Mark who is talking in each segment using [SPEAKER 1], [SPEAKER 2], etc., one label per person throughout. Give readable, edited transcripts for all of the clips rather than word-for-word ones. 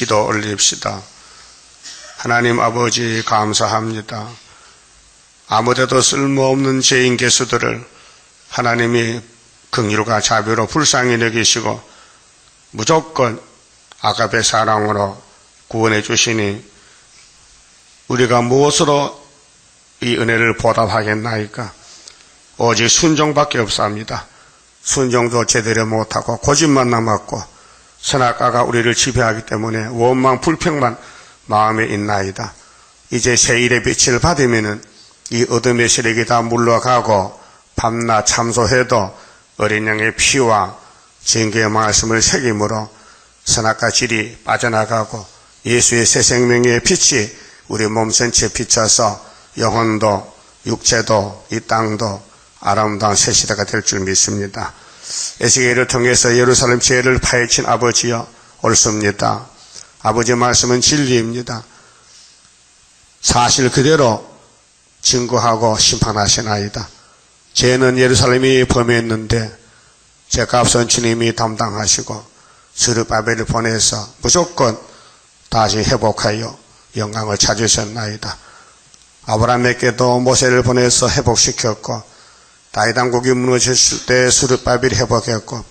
[SPEAKER 1] 기도 올립시다. 하나님 아버지 감사합니다. 아무데도 쓸모없는 죄인 개수들을 하나님이 긍휼과 자비로 불쌍히 여기시고 무조건 아가페 사랑으로 구원해 주시니 우리가 무엇으로 이 은혜를 보답하겠나이까? 오직 순종밖에 없사옵니다. 순종도 제대로 못하고 고집만 남았고 선악과가 우리를 지배하기 때문에 원망 불평만 마음에 있나이다. 이제 새일의 빛을 받으면은 이 어둠의 세력이 다 물러가고 밤낮 참소해도 어린 양의 피와 징계의 말씀을 새김으로 선악과 질이 빠져나가고 예수의 새 생명의 빛이 우리 몸 전체에 비춰서 영혼도 육체도 이 땅도 아름다운 새 시대가 될 줄 믿습니다. 에스겔을 통해서 예루살렘 죄를 파헤친 아버지여 옳습니다. 아버지의 말씀은 진리입니다. 사실 그대로 증거하고 심판하시나이다. 죄는 예루살렘이 범했는데 죄값은 주님이 담당하시고 스룹바벨을 보내서 무조건 다시 회복하여 영광을 찾으셨나이다. 아브라함에게도 모세를 보내서 회복시켰고 다윗 왕국이 무너졌을 때 스룹바벨이 회복했고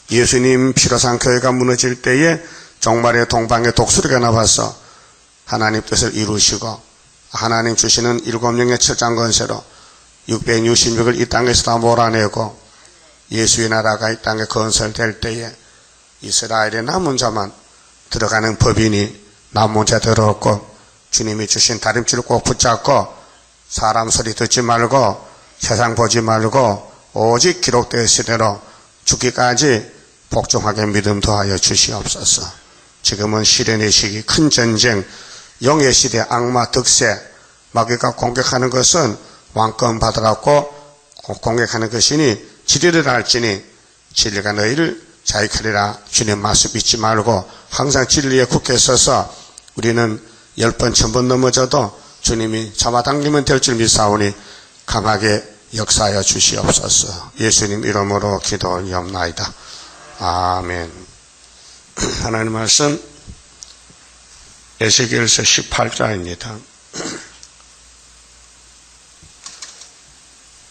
[SPEAKER 1] 예수님 피로 산 교회가 무너질 때에 종말의 동방의 독수리가 나와서 하나님 뜻을 이루시고 하나님 주시는 7명의 철장 건세로 666을 이 땅에서 다 몰아내고 예수의 나라가 이 땅에 건설될 때에 이스라엘의 남은 자만 들어가는 법이니 남은 자 들어왔고 주님이 주신 다림줄을 꼭 붙잡고 사람 소리 듣지 말고 세상 보지 말고 오직 기록되었을 대로 죽기까지 복종하게 믿음 더하여 주시옵소서. 지금은 시련의 시기, 큰 전쟁, 영의 시대, 악마, 득세, 마귀가 공격하는 것은 왕권 받으라고 공격하는 것이니 지리를 할지니 진리가 너희를 자유하리라. 주님 말씀 잊지 말고 항상 진리에 굳게 서서 우리는 10번, 1000번 넘어져도 주님이 잡아당기면 될 줄 믿사오니 강하게 역사하여 주시옵소서. 예수님 이름으로 기도하옵나이다. 아멘. 하나님 말씀 에스겔서 18장입니다.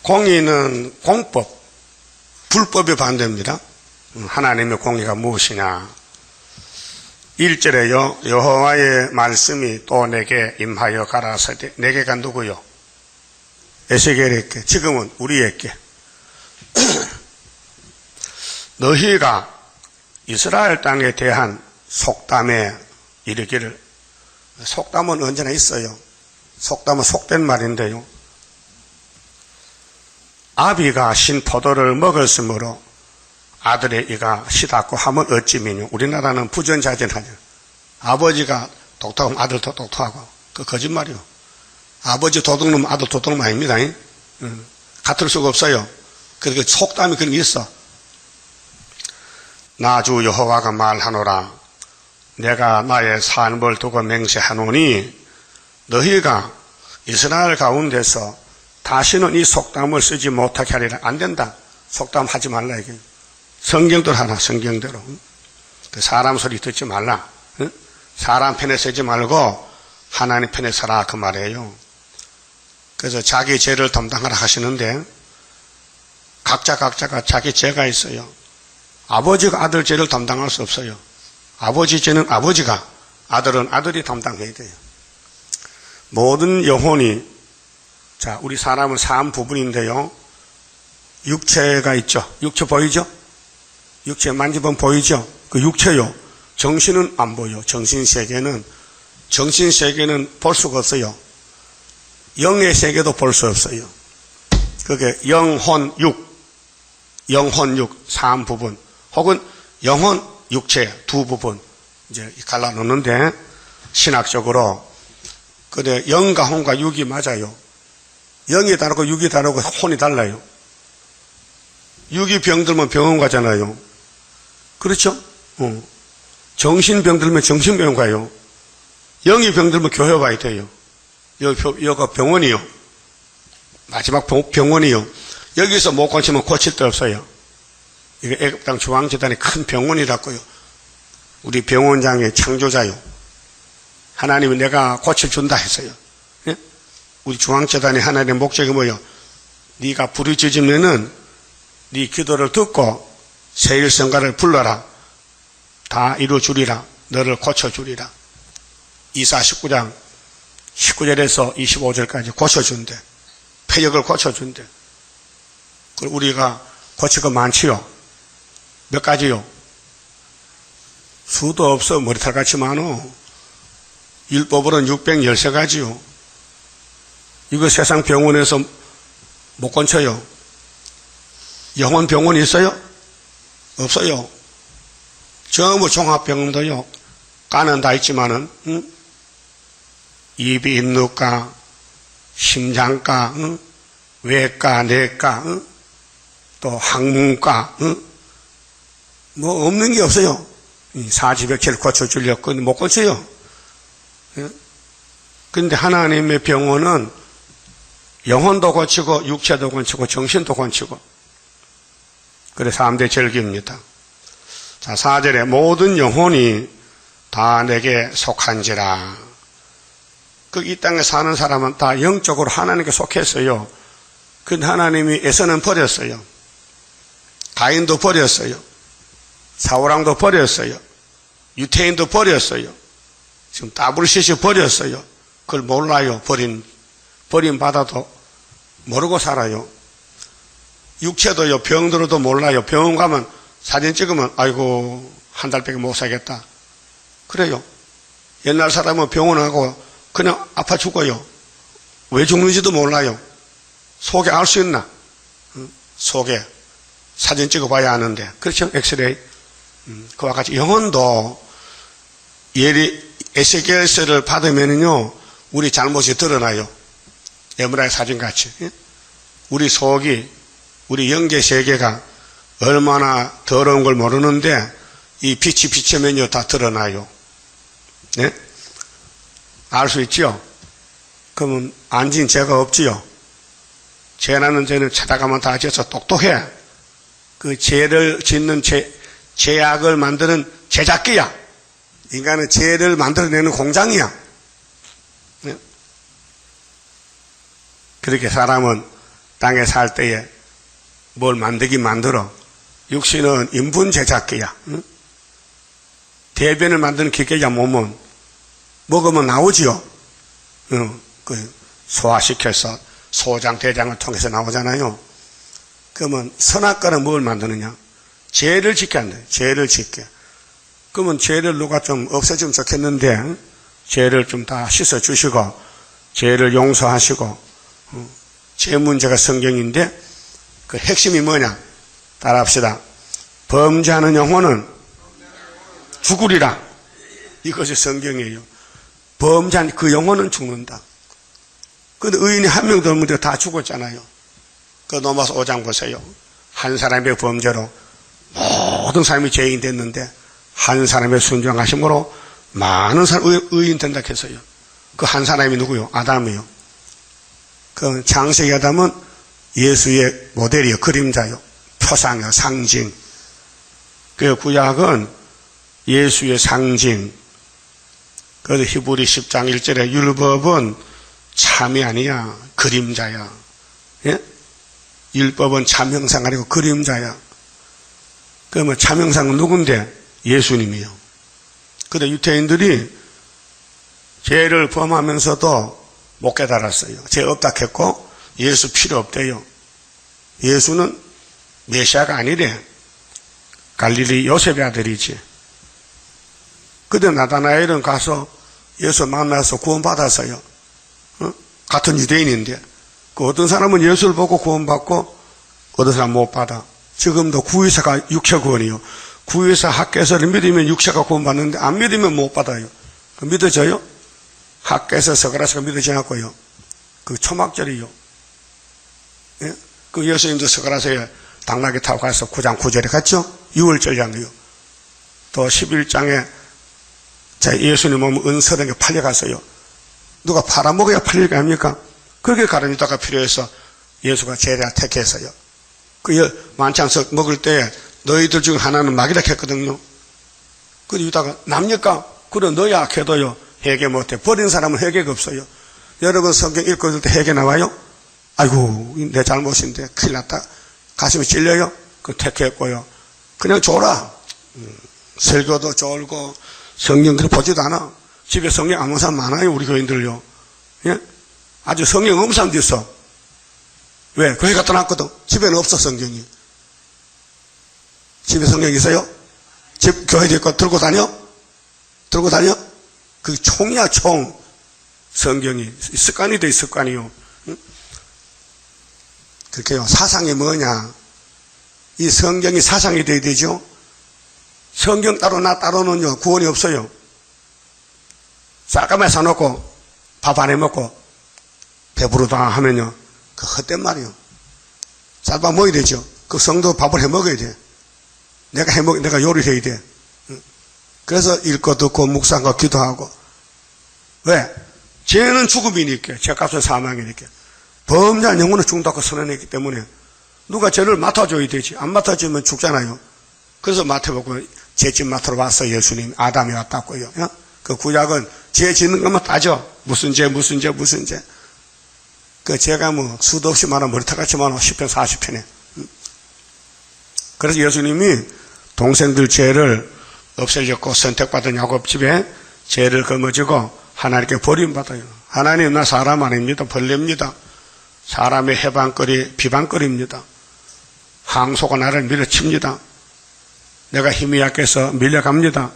[SPEAKER 1] 공의는 공법, 불법의 반대입니다. 하나님의 공의가 무엇이냐? 1절에요. 여호와의 말씀이 또 내게 임하여 가라사대. 내게가 누구요? 에스겔에게, 지금은 우리에게. 너희가 이스라엘 땅에 대한 속담에 이르기를, 속담은 언제나 있어요. 속담은 속된 말인데요. 아비가 신 포도를 먹었으므로 아들의 이가 시닫고 하면 어찌미뇨. 우리나라는 부전자전하죠. 아버지가 똑똑하면 아들도 똑똑하고. 그 거짓말이요. 아버지 도둑놈 아들 도둑놈 아닙니다. 같을 수가 없어요. 그러니까 속담이 그런 게 있어. 나 주 여호와가 말하노라. 내가 나의 산을 두고 맹세하노니 너희가 이스라엘 가운데서 다시는 이 속담을 쓰지 못하게 하리라. 안 된다. 속담 하지 말라 이게. 성경대로 하라. 성경대로. 그 사람 소리 듣지 말라. 사람 편에 서지 말고 하나님 편에 서라 그 말이에요. 그래서 자기 죄를 담당하라 하시는데 각자가 자기 죄가 있어요. 아버지가 아들 죄를 담당할 수 없어요. 아버지 죄는 아버지가, 아들은 아들이 담당해야 돼요. 모든 영혼이, 자, 우리 사람은 3부분인데요. 육체가 있죠. 육체 보이죠? 육체 만지면 보이죠? 그 육체요. 정신은 안 보여. 정신세계는 볼 수가 없어요. 영의 세계도 볼 수 없어요. 그게 영혼, 육, 3부분, 혹은 영혼, 육체 2부분, 이제 갈라놓는데, 신학적으로, 근데 영과 혼과 육이 맞아요. 영이 다르고 육이 다르고 혼이 달라요. 육이 병들면 병원 가잖아요. 그렇죠? 정신병 들면 정신병원 가요. 영이 병들면 교회 와야 돼요. 여기가 병원이요. 마지막 병원이요. 여기서 못 고치면 고칠 데 없어요. 이게 애국당 중앙재단이 큰 병원이라고요. 우리 병원장의 창조자요. 하나님이 내가 고쳐준다 했어요. 예? 우리 중앙재단의 하나님의 목적이 뭐예요? 네가 부르짖으면은 네 기도를 듣고 세일성가를 불러라. 다 이루어주리라. 너를 고쳐주리라. 이사 19장 19절에서 25절까지 고쳐준대. 폐역을 고쳐준대. 그리고 우리가 고칠 거 많지요. 몇 가지요? 수도 없어. 머리털같이 많어. 율법으로는 613가지요. 이거 세상 병원에서 못 건쳐요. 영혼 병원이 있어요? 없어요. 전부 종합병원도요. 까는 다 있지만은 입이 인후과, 심장과, 외과, 내과, 또 항문과, 뭐 없는 게 없어요. 사지백체를 고쳐주려고 못 고쳐요. 그런데 하나님의 병원은 영혼도 고치고 육체도 고치고 정신도 고치고 그래서 3대 절기입니다. 자, 4절에 모든 영혼이 다 내게 속한지라. 이 땅에 사는 사람은 다 영적으로 하나님께 속했어요. 근데 하나님이 에서는 버렸어요. 가인도 버렸어요. 사울왕도 버렸어요. 유태인도 버렸어요. 지금 따블시시 버렸어요. 그걸 몰라요. 버림받아도 모르고 살아요. 육체도요, 병들어도 몰라요. 병원 가면 사진 찍으면, 아이고, 한 달밖에 못 살겠다. 그래요. 옛날 사람은 병원 하고 그냥 아파 죽어요. 왜 죽는지도 몰라요. 속에 알 수 있나? 속에. 사진 찍어봐야 아는데. 그렇죠? 엑스레이. 그와 같이 영혼도 에스겔서를 받으면요, 우리 잘못이 드러나요. 에브라의 사진같이. 우리 속이, 우리 영계 세계가 얼마나 더러운 걸 모르는데 이 빛이 비치면요 다 드러나요. 네? 알 수 있지요? 그러면 안 진 죄가 없지요? 죄나는 죄는 찾아가면 다 져서 똑똑해. 그 죄를 짓는 죄악을 만드는 제작기야. 인간은 죄를 만들어내는 공장이야. 네? 그렇게 사람은 땅에 살 때에 뭘 만들긴 만들어. 육신은 인분 제작기야. 응? 대변을 만드는 기계야. 몸은 먹으면 나오지요. 응. 소화시켜서 소장, 대장을 통해서 나오잖아요. 그러면 선악과는 뭘 만드느냐? 죄를 짓게 한다. 죄를 짓게. 그러면 죄를 누가 좀 없애주면 좋겠는데, 죄를 좀 다 씻어주시고, 죄를 용서하시고, 죄 문제가 성경인데, 그 핵심이 뭐냐? 따라합시다. 범죄하는 영혼은 죽으리라. 이것이 성경이에요. 범죄한 그 영혼은 죽는다. 근데 의인이 한 명도 없는데 다 죽었잖아요. 그 로마서 5장 보세요. 한 사람의 범죄로 모든 사람이 죄인 됐는데 한 사람의 순종하심으로 많은 사람이 의인 된다 했어요. 그 한 사람이 누구요? 아담이요. 그 창세기 아담은 예수의 모델이요. 그림자요. 표상이요. 상징. 그 구약은 예수의 상징. 그래서 히브리 10장 1절에 율법은 참이 아니야. 그림자야. 예? 율법은 참 형상 아니고 그림자야. 그러면 참 형상은 누군데? 예수님이요. 근데 유태인들이 죄를 범하면서도 못 깨달았어요. 죄 없다 했고 예수 필요 없대요. 예수는 메시아가 아니래. 갈릴리 요셉의 아들이지. 그때 나다나엘은 가서 예수 만나서 구원받았어요. 같은 유대인인데. 그 어떤 사람은 예수를 보고 구원받고 어떤 사람은 못 받아. 지금도 구의사가 육체 구원이요. 구의사 학교에서를 믿으면 육체가 구원받는데 안 믿으면 못 받아요. 그 믿어져요? 학교에서 서가라서가 믿어지냐고요. 그 초막절이요. 예? 그 예수님도 서가라서에 당나귀 타고 가서 9장 9절에 갔죠? 6월절이요. 또 11장에 예수님 몸은 은서령에 팔려갔어요. 누가 팔아먹어야 팔릴 거 아닙니까? 그렇게 가르미다가 필요해서 예수가 제자 택했어요. 그 만찬석 먹을 때 너희들 중 하나는 마귀라 했거든요. 그 유다가 납니까? 그래 너희 악해도요 회개 못해. 버린 사람은 회개가 없어요. 여러분 성경 읽고 있을 때 회개 나와요? 아이고 내 잘못인데 큰일 났다. 가슴이 찔려요? 그 택했고요. 그냥 줘라. 설교도 졸고 성경 그렇게 보지도 않아. 집에 성경 안 보는 사람 많아요. 우리 교인들요. 예? 아주 성경 없는 사람도 있어. 왜? 교회 갖다 놨거든. 집에는 없어 성경이. 집에 성경 있어요? 집 교회도 있고 들고 다녀? 들고 다녀? 그게 총이야 총. 성경이 습관이 돼 습관이요. 응? 그렇게요. 사상이 뭐냐? 이 성경이 사상이 돼야 되죠. 성경 따로 나 따로는요 구원이 없어요. 쌀가마에 사놓고 밥 안 해먹고 배부르다 하면요 그 헛된 말이요. 쌀밥 먹어야 되죠. 그 성도 밥을 해먹어야 돼. 내가 요리를 해야 돼. 그래서 읽고 듣고 묵상하고 기도하고. 왜? 죄는 죽음이니까. 죄값은 사망이니까. 범죄한 영혼은 죽는다고 선언했기 때문에 누가 죄를 맡아줘야 되지. 안 맡아주면 죽잖아요. 그래서 맡아보고 죄집 맡으러 왔어 예수님. 아담이 왔다고요. 그 구약은 죄 짓는 것만 따져. 무슨 죄. 그 죄가 뭐 수도 없이 많아 머리털같이 많아 10편 40편에. 그래서 예수님이 동생들 죄를 없애려고 선택받은 야곱 집에 죄를 거머쥐고 하나님께 버림받아요. 하나님 나 사람 아닙니다. 벌레입니다. 사람의 해방거리 비방거리입니다. 항소가 나를 밀어칩니다. 내가 힘이 약해서 밀려갑니다.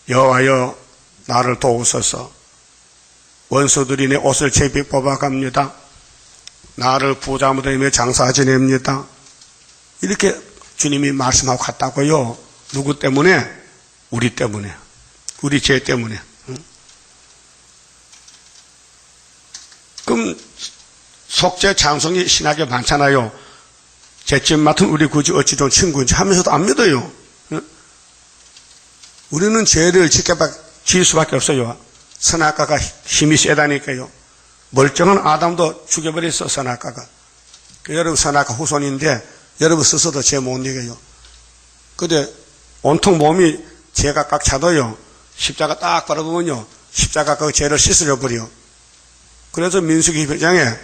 [SPEAKER 1] 여호와여 나를 도우소서. 원수들이 내 옷을 제비 뽑아갑니다. 나를 부자 무덤에 장사 지냅니다. 이렇게 주님이 말씀하고 갔다고요. 누구 때문에? 우리 때문에. 우리 죄 때문에. 그럼 속죄 장성이 신학에 많잖아요. 죄집 맡은 우리 굳이 어찌 좋은 친구인지 하면서도 안 믿어요. 우리는 죄를 지을 수밖에 없어요. 선악과가 힘이 세다니까요. 멀쩡한 아담도 죽여버렸어 선악과가. 여러분 선악과 후손인데 여러분 스스로도 죄 못 이겨요. 근데 온통 몸이 죄가 꽉 차도요. 십자가 딱 바라보면요. 십자가 그 죄를 씻으려 버려. 그래서 민수기 1장에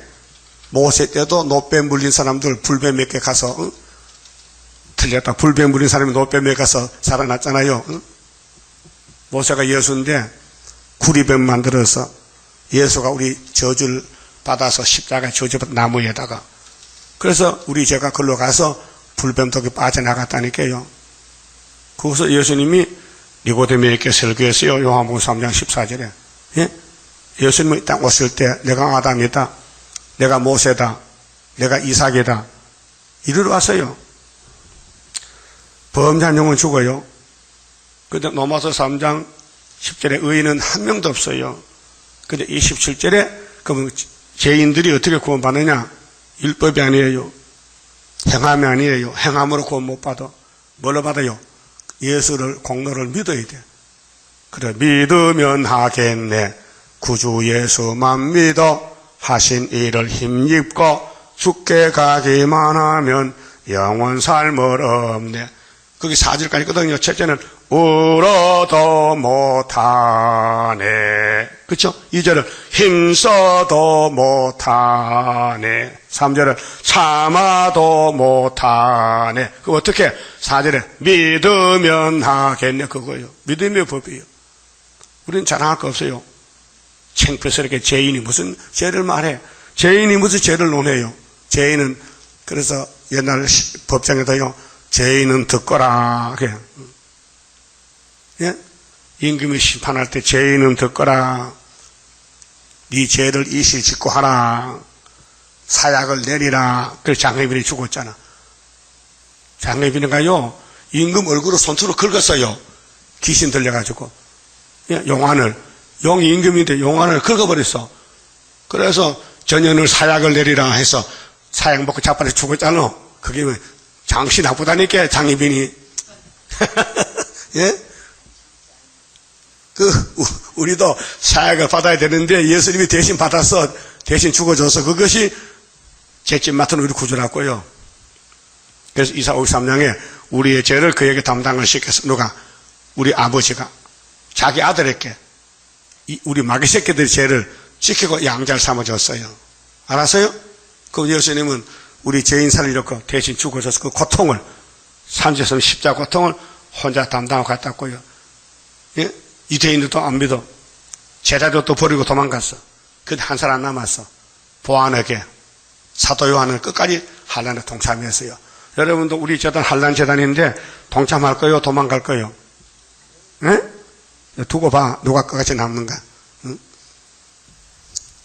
[SPEAKER 1] 모세 때도 노뱀 물린 사람들 불배 몇 개 가서 틀렸다. 불배 물린 사람이 노뱀 몇 개 가서 살아났잖아요. 모세가 예수인데 구리뱀 만들어서 예수가 우리 저주를 받아서 십자가 저주받은 나무에다가 그래서 우리 죄가 글로 가서 불뱀독이 빠져나갔다니까요. 거기서 예수님이 니고데모에게 설교했어요. 요한복음 3장 14절에. 예? 예수님이 딱 왔을 때 내가 아담이다. 내가 모세다. 내가 이삭이다. 이리로 왔어요. 범죄한 영은 죽어요. 그런데 로마서 3장 10절에 의인은 한 명도 없어요. 근데 27절에 그러면 죄인들이 어떻게 구원받느냐? 율법이 아니에요. 행함이 아니에요. 행함으로 구원 못 받아. 뭘로 받아요? 예수를 공로를 믿어야 돼. 그래 믿으면 하겠네. 구주 예수만 믿어 하신 일을 힘입고 죽게 가기만 하면 영원 삶을 없네. 거기 4절까지 있거든요. 첫째는 울어도 못하네. 그렇죠? 2절은 힘써도 못하네. 3절은 참아도 못하네. 그 어떻게? 4절에 믿으면 하겠네. 그거예요. 믿음의 법이에요. 우리는 자랑할 거 없어요. 창피스럽게 죄인이 무슨 죄를 말해. 죄인이 무슨 죄를 논해요. 죄인은 그래서 옛날 법정에도요. 죄인은 듣거라. 예? 임금이 심판할 때 죄인은 듣거라. 네 죄를 이실 짓고 하라. 사약을 내리라. 그래서 장례빈이 죽었잖아. 장례빈이가요. 임금 얼굴을 손수로 긁었어요. 귀신 들려가지고. 예? 용안을. 용이 임금인데 용안을 긁어버렸어. 그래서 전현을 사약을 내리라 해서 사약 먹고 자빠져 죽었잖아. 그게 장씨 나쁘다니까 장례빈이. 예? 우리도 사약을 받아야 되는데 예수님이 대신 받아서 대신 죽어줘서 그것이 죄집 맡은 우리 구주라고요. 그래서 이사 53장에 우리의 죄를 그에게 담당을 시켜서 누가? 우리 아버지가 자기 아들에게 우리 마귀 새끼들의 죄를 지키고 양자를 삼아줬어요. 알았어요? 그럼 예수님은 우리 죄인 살리려고 대신 죽어줘서 그 고통을, 산지에서 십자가 고통을 혼자 담당하고 갔다고요. 예? 유대인들도 안 믿어. 제자도 또 버리고 도망갔어. 근데 한 사람 남았어. 보안에게 사도 요한은 끝까지 환란에 동참했어요. 여러분도 우리 재단 환란 재단인데 동참할 거요? 도망갈 거요? 예? 두고 봐. 누가 끝까지 남는가? 응?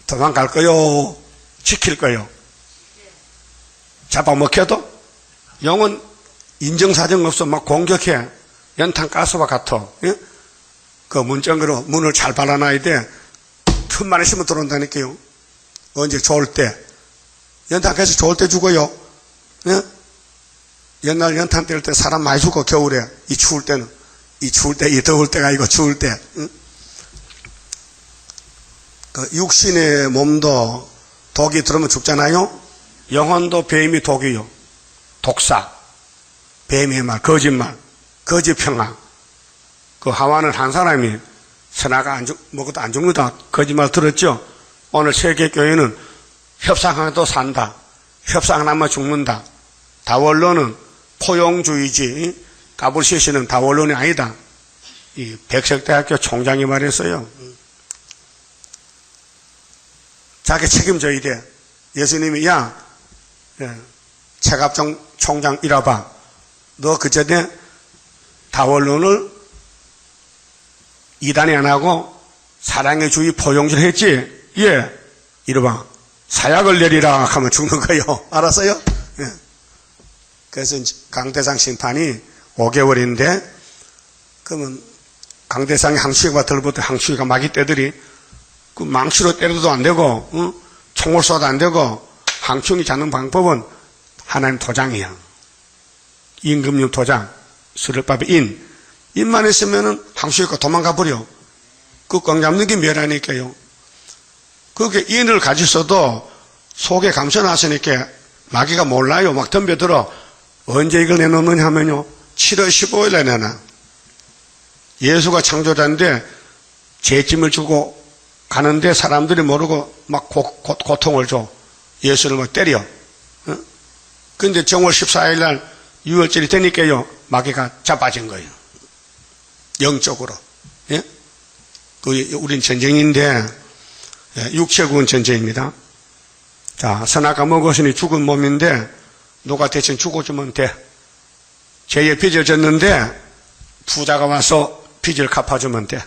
[SPEAKER 1] 도망갈 거요? 지킬 거요? 잡아먹혀도 영은 인정사정 없어 막 공격해. 연탄 가스와 같아. 예? 그 문짝으로 문을 잘 발라놔야 돼. 틈만 있으면 들어온다니까요. 언제 좋을 때. 연탄 가스 좋을 때 죽어요. 예? 옛날 연탄 뗄 때 사람 많이 죽어, 겨울에. 이 추울 때는. 이 추울 때, 이 더울 때가 아니고 추울 때. 응? 그 육신의 몸도 독이 들으면 죽잖아요. 영혼도 뱀이 독이요. 독사. 뱀의 말, 거짓말, 거짓평화. 그 하와는 한 사람이 선악가 먹어도 안 죽는다. 거짓말 들었죠? 오늘 세계교회는 협상해도 산다. 협상 안 하면 죽는다. 다원론은 포용주의지. 가불시시는 다원론이 아니다. 이 백석대학교 총장이 말했어요. 자기 책임져야 돼. 예수님이 야, 체갑종 총장 이라봐. 너 그전에 다원론을 이단이 안 하고 사랑의 주의 포용주를 했지? 예. 이러봐. 사약을 내리라 하면 죽는 거요. 알았어요? 예. 그래서 강대상 심판이 5개월인데, 그러면 강대상의 항시가 들부터 항시가 마귀 떼들이 그 망치로 때려도 안 되고, 응? 총을 쏴도 안 되고, 항충이 잡는 방법은 하나님 도장이야. 임금님 도장, 수렵밥의 인. 인만 있으면은 항시가 도망가 버려. 그 꽝 잡는 게 멸하니까요. 그게 인을 가지고도 속에 감춰놨으니까 마귀가 몰라요. 막 덤벼들어. 언제 이걸 내놓느냐 하면요. 7월 15일에 내놔. 예수가 창조자인데 죄짐을 주고 가는데 사람들이 모르고 막 고통을 줘. 예수를 막 때려. 근데 정월 14일날 6월절이 되니까요. 마귀가 자빠진 거예요. 영적으로. 예? 우린 전쟁인데, 육체국은 전쟁입니다. 자, 선악과 먹었으니 죽은 몸인데, 누가 대신 죽어주면 돼. 죄에 빚을 졌는데, 부자가 와서 빚을 갚아주면 돼.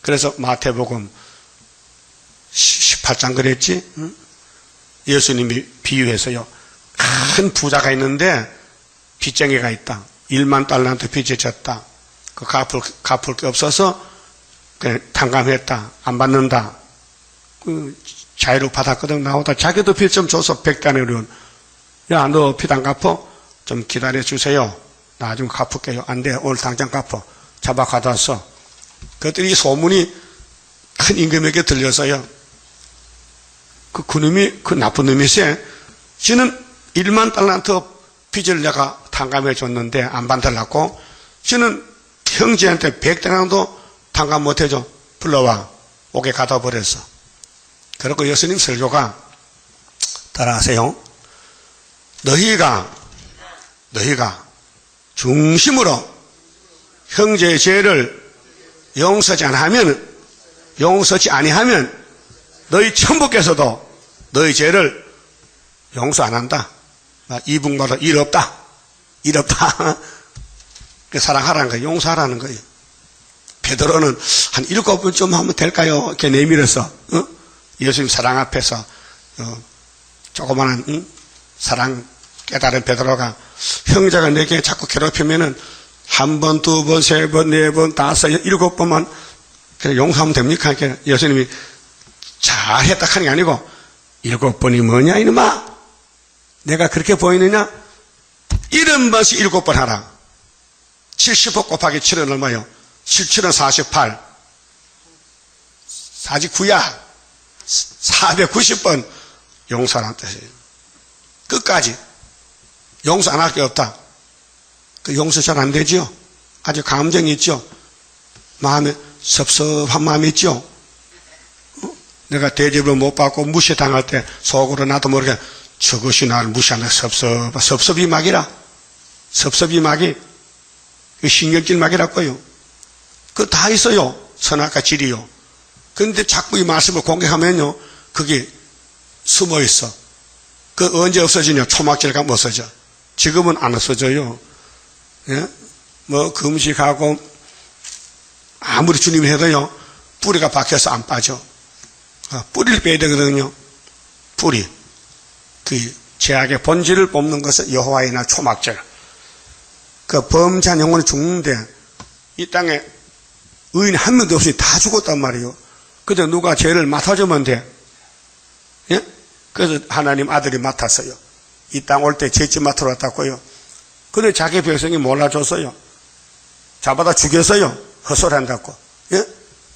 [SPEAKER 1] 그래서 마태복음 18장 그랬지? 응? 예수님이 비유해서요. 큰 부자가 있는데, 빚쟁이가 있다. 1만 달러한테 빚을 졌다. 그 갚을 게 없어서 그냥 탕감했다. 안 받는다. 그 자유로 받았거든. 나오다 자기도 빚 좀 줘서 100단위로는 야, 너 빚 안 갚어? 좀 기다려 주세요. 나중에 갚을게요. 안 돼. 오늘 당장 갚어. 잡아 가져왔어. 그랬더니 소문이 큰 임금에게 들려서요. 그놈이, 그 나쁜 놈이세. 지는 1만 달란트 빚을 내가 탕감해 줬는데 안 받으려고. 지는 형제한테 100대랑도 탕감 못해줘. 불러와. 옥에 가다 버렸어. 그리고 예수님 설교가 따라하세요. 너희가 중심으로 형제의 죄를 용서치 아니하면 너희 천부께서도 너희 죄를 용서 안 한다. 이분마다 일 없다. 사랑하라는 거예요. 용서하라는 거예요. 베드로는 한 7번쯤 하면 될까요? 이렇게 내밀어서 예수님 사랑 앞에서 조그마한 사랑 깨달은 베드로가 형제가 내게 자꾸 괴롭히면은 1번, 2번, 3번, 4번, 5, 7번만 용서하면 됩니까? 이렇게 예수님이 잘했다 하는 게 아니고 7번이 뭐냐 이놈아? 내가 그렇게 보이느냐? 70번씩 7번 하라. 75 곱하기 7은 얼마요? 77은 48. 49야. 490번 용서하라는 뜻이에요. 끝까지. 용서 안 할 게 없다. 그 용서 잘 안 되지요? 아주 감정이 있죠. 마음에 섭섭한 마음이 있죠. 내가 대접을 못 받고 무시당할 때 속으로 나도 모르게 저것이 나를 무시하는 섭섭이 막이라. 섭섭이 막이 신경질 막이라고요. 그거 다 있어요. 선악과 질이요. 그런데 자꾸 이 말씀을 공격하면요, 그게 숨어 있어. 그 언제 없어지냐? 초막질 가면 없어져. 지금은 안 없어져요. 예? 뭐 금식하고 아무리 주님이 해도요, 뿌리가 박혀서 안 빠져. 뿌리를 빼야 되거든요. 뿌리. 그 죄악의 본질을 뽑는 것은 여호와의 날 초막절. 그 범죄한 영혼이 죽는데 이 땅에 의인이 한 명도 없으니 다 죽었단 말이에요. 그래서 누가 죄를 맡아주면 돼. 예? 그래서 하나님 아들이 맡았어요. 이 땅 올 때 죄집 맡으러 왔다고요. 근데 자기 백성이 몰라줬어요. 잡아다 죽였어요. 헛소리한다고. 예?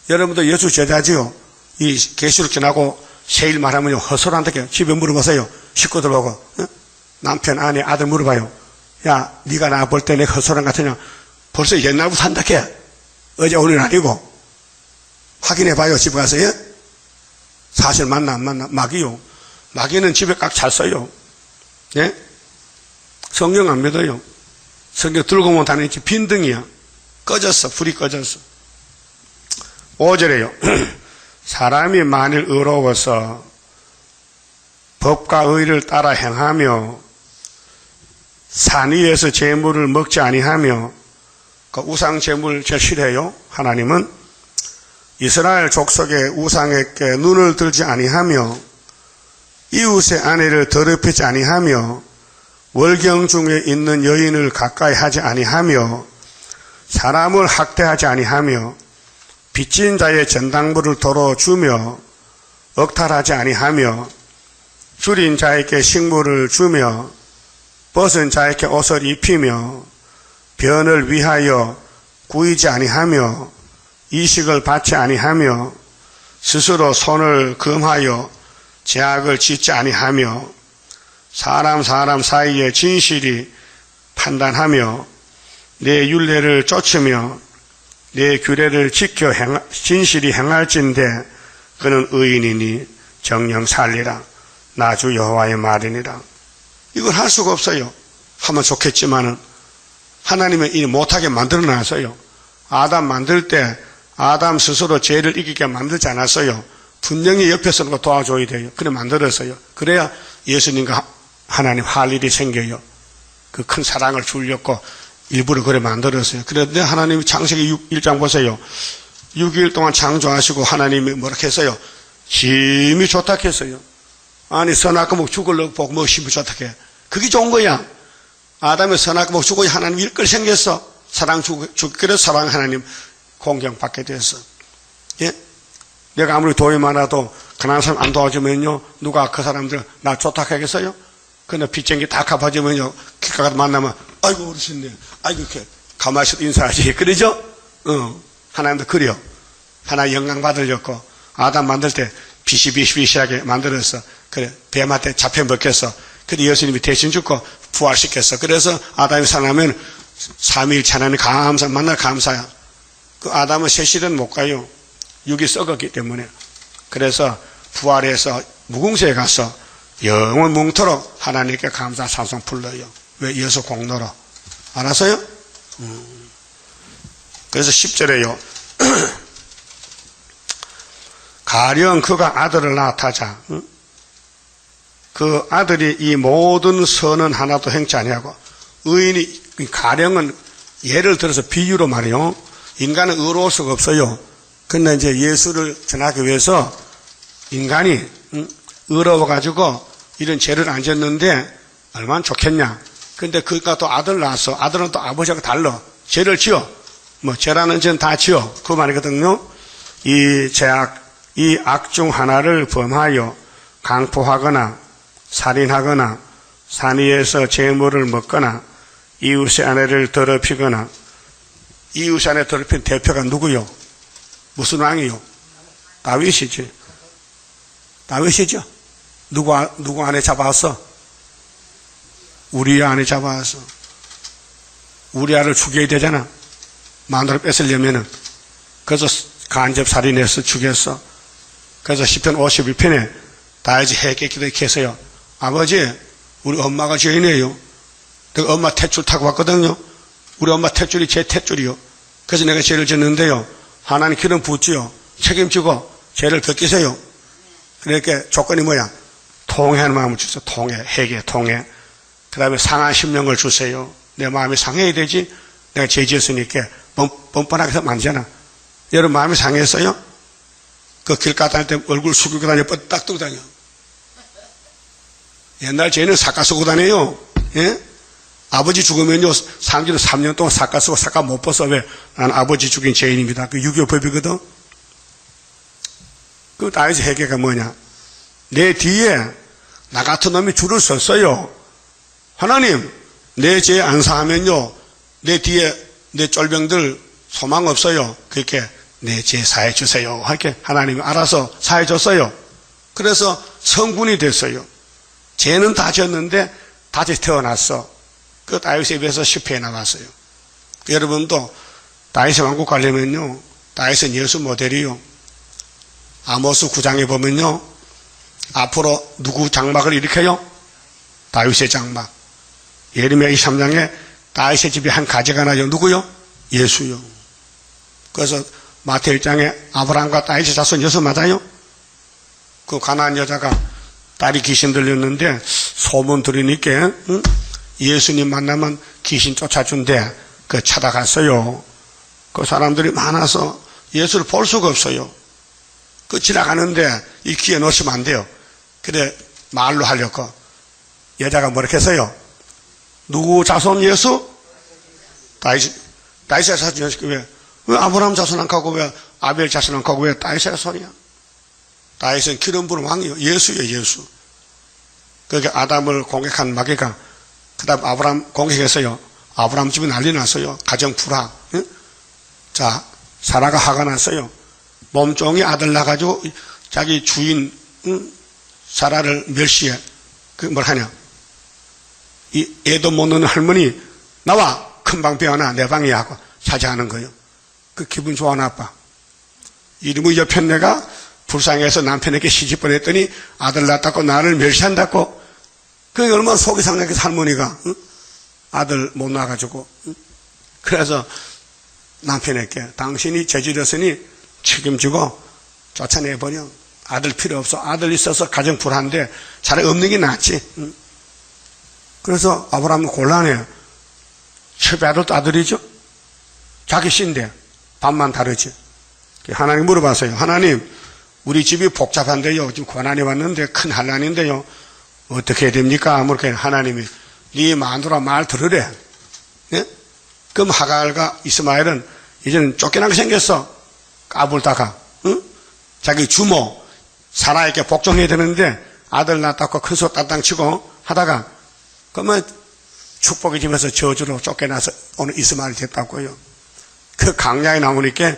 [SPEAKER 1] 여러분도 예수 제자지요. 이 계시록 지나고 세일 말하면요, 헛소리한다고. 집에 물어보세요. 식구들 보고. 예? 남편, 아내, 아들 물어봐요. 야, 네가 나 볼 때 내가 헛소리한 것 같으냐? 벌써 옛날부터 한다게. 어제 오늘 아니고. 확인해봐요. 집에 가서. 예? 사실 맞나 안 맞나? 마귀요. 마귀는 집에 꽉 잘 써요. 예? 성경 안 믿어요. 성경 들고 오면 다니지 빈등이야. 꺼졌어. 불이 꺼졌어. 5절에요. 사람이 만일 의로워서 법과 의를 따라 행하며 산 위에서 재물을 먹지 아니하며, 그 우상 재물 제일 싫어해요. 하나님은 이스라엘 족속의 우상에게 눈을 들지 아니하며 이웃의 아내를 더럽히지 아니하며 월경 중에 있는 여인을 가까이 하지 아니하며 사람을 학대하지 아니하며 빚진 자의 전당부를 도로 주며 억탈하지 아니하며 줄인 자에게 식물을 주며 벗은 자에게 옷을 입히며 변을 위하여 구이지 아니하며 이식을 받지 아니하며 스스로 손을 금하여 죄악을 짓지 아니하며 사람 사이에 진실이 판단하며 내 율례를 쫓으며 내 규례를 지켜 진실이 행할진대 그는 의인이니 정령 살리라. 나 주 여호와의 말이니라. 이걸 할 수가 없어요. 하면 좋겠지만은 하나님은 이 못하게 만들어 놨어요. 아담 만들 때 아담 스스로 죄를 이기게 만들지 않았어요. 분명히 옆에서 도와줘야 돼요. 그래 만들었어요. 그래야 예수님과 하나님 할 일이 생겨요. 그 큰 사랑을 주려고 일부러 그래 만들었어요. 그런데 하나님이 창세기 1장 보세요. 6일 동안 창조하시고 하나님이 뭐라고 했어요? 힘이 좋다 했어요. 아니 선악과 목 죽을 보고 뭐 힘이 좋다 해. 그게 좋은 거야. 아담의 선악과 목 죽어야 하나님 일걸 생겼어. 사랑 죽기를 사랑 하나님 공경받게 됐어. 예? 내가 아무리 돈이 많아도 가난한 사람 안 도와주면요, 누가 그 사람들 나 좋다 하겠어요? 근데 빚쟁이 다 갚아주면요, 길가가 만나면 아이고 어르신네, 아이고 이렇게 가만히 있어도 인사하지. 그러죠? 하나님도 그래요. 하나 영광 받으려고 아담 만들 때 비시비시하게 만들었어. 그래 뱀한테 잡혀 먹겠어. 그래 예수님이 대신 죽고 부활시켰어. 그래서 아담이 살아나면 3일째 하나님 만날 감사야. 그 아담은 세실은 못 가요. 육이 썩었기 때문에. 그래서 부활해서 무궁세에 가서 영원 뭉토록 하나님께 감사 찬송 불러요. 왜? 예수 공로로. 알았어요? 그래서 10절에요. 가령 그가 아들을 낳다자. 그 아들이 이 모든 선은 하나도 행치 아니하고, 의인이, 가령은 예를 들어서 비유로 말이요. 인간은 의로울 수가 없어요. 근데 이제 예수를 전하기 위해서 인간이 의로워가지고 이런 죄를 안 졌는데 얼마나 좋겠냐. 근데 그가 또 아들 낳았어. 아들은 또 아버지하고 달라. 죄를 지어. 뭐 죄라는 죄는 다 지어. 그 말이거든요. 이 악 중 하나를 범하여 강포하거나 살인하거나 산 위에서 재물을 먹거나 이웃의 아내를 더럽히거나. 이웃의 아내 더럽힌 대표가 누구요? 무슨 왕이요? 다윗이지. 다윗이죠. 누구 아내 잡아왔어? 우리아 아내 잡아왔어. 우리아를 죽여야 되잖아. 마누라 뺏으려면은, 그래서 간접 살인해서 죽였어. 그래서 시편 51편에 다윗이 회개기도 이렇게 했어요. 아버지, 우리 엄마가 죄인이에요. 내가 엄마 탯줄 타고 왔거든요. 우리 엄마 탯줄이 제 탯줄이요. 그래서 내가 죄를 졌는데요. 하나님 기름 붓지요. 책임지고 죄를 벗기세요. 그러니까 조건이 뭐야? 통회하는 마음을 주세요. 통회, 회개, 통회. 그 다음에 상한 심령을 주세요. 내 마음이 상해야 되지. 내가 죄 지었으니까 뻔뻔하게 하면 안 되잖아. 여러분 마음이 상했어요? 그 길가 다닐 때 얼굴 숙이고 다녀 뻗딱 뜨고 다녀. 옛날 죄는 삭가 쓰고 다녀요. 예? 아버지 죽으면요, 상주로 3년 동안 삭가 쓰고 삭가 못 벗어. 왜? 난 아버지 죽인 죄인입니다. 그 유교 법이거든. 그 다윗의 회개가 뭐냐? 내 뒤에 나 같은 놈이 줄을 섰어요. 하나님, 내 죄 안 사하면요, 내 뒤에 내 쫄병들 소망 없어요. 그렇게 내 죄 사해 주세요. 이렇게 하나님이 알아서 사해 줬어요. 그래서 성군이 됐어요. 죄는 다 졌는데 다시 태어났어. 그 다윗에 비해서 10회에 나갔어요. 여러분도 다윗의 왕국 가려면요, 다윗은 예수 모델이요. 아모스 9장에 보면요, 앞으로 누구 장막을 일으켜요? 다윗의 장막. 예레미야 23장에 다윗의 집에 한 가지가 나죠. 누구요? 예수요. 그래서 마태 1장에 아브라함과 다윗의 자손 6 맞아요? 그 가나안 여자가 딸이 귀신 들렸는데 소문 들으니까 응? 예수님 만나면 귀신 쫓아준대. 그 찾아갔어요. 그 사람들이 많아서 예수를 볼 수가 없어요. 그 지나가는데 이 귀에 놓으시면 안 돼요. 그래 말로 하려고 여자가 뭐라고 했어요? 누구 자손 예수? 다윗의 자손 예수. 왜 아브라함 자손 안 가고 왜 아벨 자손 안 가고 왜 다윗의 자손이야? 다윗은 기름 부은 왕이요. 예수예요, 예수. 그러니까 아담을 공격한 마귀가 그 다음 아브라함 공격했어요. 아브라함 집에 난리 났어요. 가정 불화. 응? 자, 사라가 화가 났어요. 몸종이 아들 낳아가지고 자기 주인 사라를 멸시해. 그 뭘 하냐? 이 애도 못 넣는 할머니 나와 큰 방 빼어나 내 방이야 하고 차지하는 거예요. 그 기분 좋아 나빠? 이름의 옆에 내가 불쌍해서 남편에게 시집 보냈더니 아들 낳았다고 나를 멸시한다고. 그게 얼마나 속이 상했겠어 할머니가. 응? 아들 못 낳아가지고. 응? 그래서 남편에게 당신이 저질렀으니 책임지고 쫓아내버려. 아들 필요 없어. 아들 있어서 가정 불안한데 차라리 없는 게 낫지. 응? 그래서 아브라함은 곤란해요. 첩의 아들도 아들이죠. 자기 씨인데 반만 다르지. 하나님 물어봤어요. 하나님, 우리 집이 복잡한데요. 지금 고난이 왔는데 큰 환난인데요. 어떻게 해야 됩니까? 그렇게 하나님이 네 마누라 말 들으래. 네? 그럼 하갈과 이스마엘은 이제는 쫓겨나게 생겼어. 까불다가 응? 자기 주모 사라에게 복종해야 되는데 아들 낳았다고 큰 소 땅땅 치고 하다가 그러면 축복의 집에서 저주로 쫓겨나서 오늘 이스마엘이 됐다고요. 그 강야에 나오니까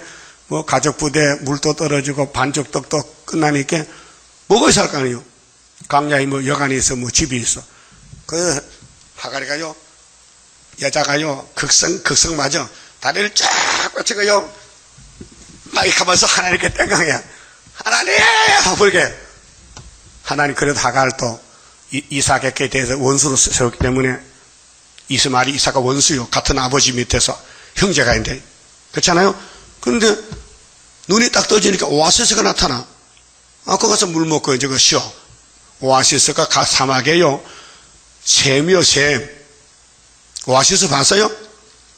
[SPEAKER 1] 뭐 가족 부대 물도 떨어지고 반쪽 떡도 끝나니까 먹어 살 거 아니에요. 강야에 뭐 여관이 있어 뭐 집이 있어. 그 하갈이가요 여자가요 극성 맞아. 다리를 쫙 뻗치고요 막 이렇게 하면서 하나님께 땡강해. 하나님! 하고 이렇게 하나님 그래도 하갈 또 이삭에게 대해서 원수로 세웠기 때문에 이스마엘이 이삭과 원수요. 같은 아버지 밑에서 형제가 있는데 그렇잖아요. 그런데 눈이 딱 떠지니까 오아시스가 나타나. 거기 가서 물 먹고 이제 그 쉬어. 오아시스가 사막에요. 샘이요, 샘. 오아시스 봤어요?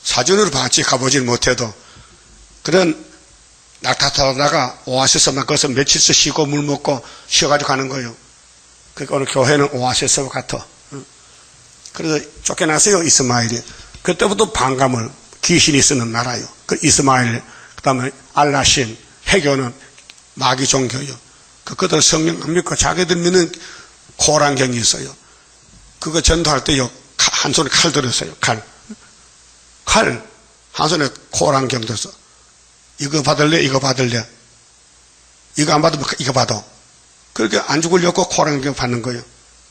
[SPEAKER 1] 사진으로 봤지, 가보질 못해도. 그런 낙타타다가 오아시스만 거기서 며칠씩 쉬고 물 먹고 쉬어가지고 가는 거예요. 그러니까 오늘 교회는 오아시스와 같아. 그래서 쫓겨났어요, 이스마엘이. 그때부터 반감을 귀신이 쓰는 나라요. 그 이스마엘, 그 다음에 알라신, 해교는 마귀 종교요. 그들 성령 안 믿고 자기들 믿는 코란경이 있어요. 그거 전도할 때요, 한 손에 칼 들었어요, 칼. 한 손에 코란경 들었어. 이거 받을래? 이거 받을래? 이거 안 받으면 이거 받아. 그렇게 안 죽으려고 코란경 받는 거예요.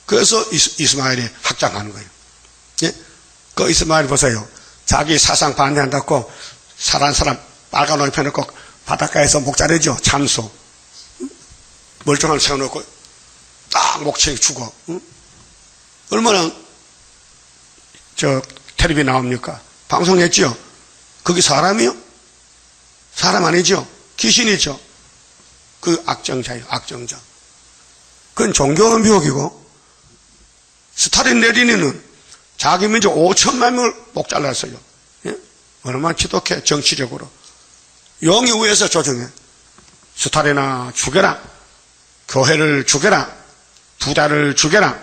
[SPEAKER 1] 그래서 이스마엘이 확장하는 거예요. 예? 그 이스마엘 보세요. 자기 사상 반대한다고 살한 사람 빨간 옷 입혀놓고 바닷가에서 목자르죠. 참수. 멀쩡한 세워놓고 딱 목청이 죽어. 얼마나 텔레비 나옵니까? 방송했죠. 그게 사람이요? 사람 아니죠? 귀신이죠. 그 악정자예요. 악정자. 그건 종교 미혹이고, 스탈린 레닌은 자기 민족 5천만 명을 목 잘랐어요. 예? 얼마나 지독해, 정치적으로. 영이 위에서 조정해. 스탈린아 죽여라. 교회를 죽여라. 부자를 죽여라.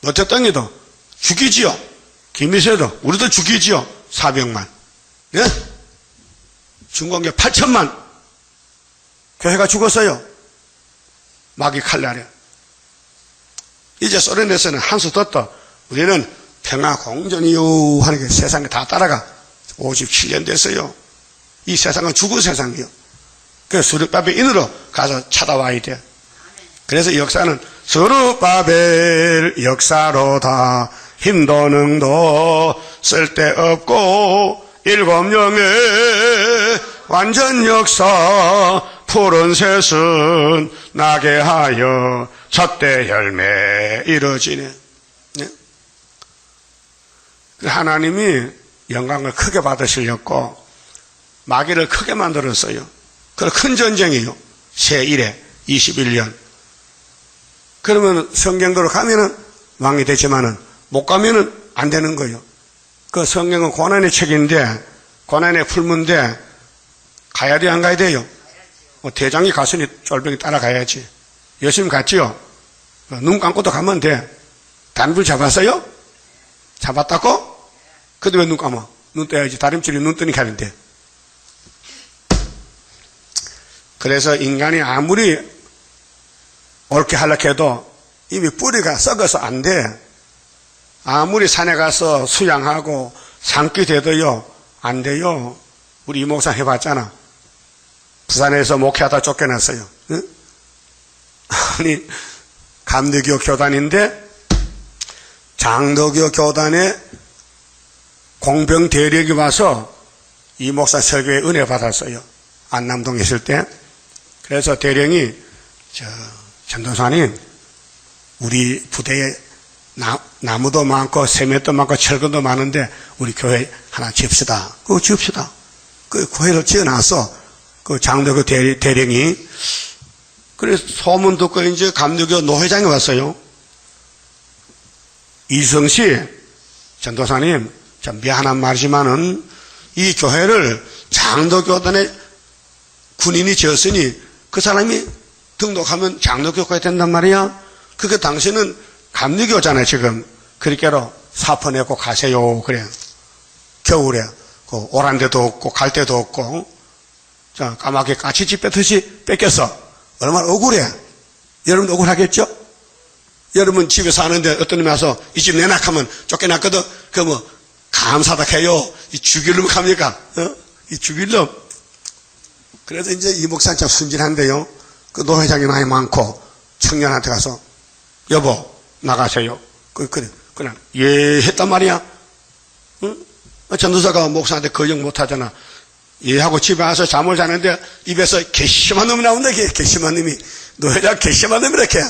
[SPEAKER 1] 어쨌든지도 죽이지요. 김일성도 우리도 죽이지요. 400만. 예? 중공교 8천만. 교회가 죽었어요. 마귀 칼날에. 이제 소련에서는 한수 떴다. 우리는 평화 공존이요 하는 게 세상에 다 따라가. 57년 됐어요. 이 세상은 죽은 세상이요. 그래서 수르바벨 인으로 가서 찾아와야 돼. 그래서 역사는 수르바벨 역사로다. 힘도 능도 쓸데없고 일곱령의 완전 역사 푸른 새순 나게 하여 첫대 열매 이루어지네. 네? 하나님이 영광을 크게 받으시려고 마귀를 크게 만들었어요. 그래서 큰 전쟁이에요. 새 1회 21년. 그러면 성경대로 가면은 왕이 되지만은 못 가면은 안 되는 거예요. 그 성경은 고난의 책인데, 고난의 풀문데, 가야 돼, 안 가야 돼요? 대장이 갔으니 쫄병이 따라가야지. 열심히 갔지요? 눈 감고도 가면 돼. 단불 잡았어요? 잡았다고? 근데 왜 눈 감아? 눈 떠야지. 다림질이 눈 뜨니 가면 돼. 그래서 인간이 아무리 옳게 하려고 해도 이미 뿌리가 썩어서 안 돼. 아무리 산에 가서 수양하고 산기 돼도요, 안 돼요. 우리 이목사 해봤잖아. 부산에서 목회하다 쫓겨났어요. 응? 아니, 감리교 교단인데, 장로교 교단에 공병 대령이 와서 이목사 설교에 은혜 받았어요. 안남동에 있을 때. 그래서 대령이, 전도사님, 우리 부대에 나무도 많고 세면도 많고 철근도 많은데 우리 교회 하나 지읍시다. 그거 지읍시다. 그 교회를 지어놨어. 그 장로교 대령이. 그래서 소문 듣고 이제 감리교 노회장이 왔어요. 이성씨, 전도사님, 좀 미안한 말이지만은 이 교회를 장로교단의 군인이 지었으니 그 사람이 등록하면 장로교회가 된단 말이야. 그게 당신은 감리교잖아요, 지금. 그러니까 사표 내고 가세요. 그래. 겨울에. 그 오란 데도 없고, 갈 데도 없고. 자, 까맣게 까치집 뺏듯이 뺏겼어. 얼마나 억울해. 여러분도 억울하겠죠? 여러분 집에 사는데 어떤 놈이 와서 이 집 내놔하면 쫓겨났거든. 감사다 해요. 이 죽일놈 갑니까? 이 죽일놈. 그래서 이제 이 목사는 참 순진한데요. 그 노회장이 많이 많고, 청년한테 가서, 여보, 나가세요. 그냥, 예, 했단 말이야. 응? 전도사가 목사한테 거역 못 하잖아. 예, 하고 집에 와서 잠을 자는데 입에서 괘씸한 놈이 나온다, 괘씸한 놈이. 노회장 괘씸한 놈이라, 걔.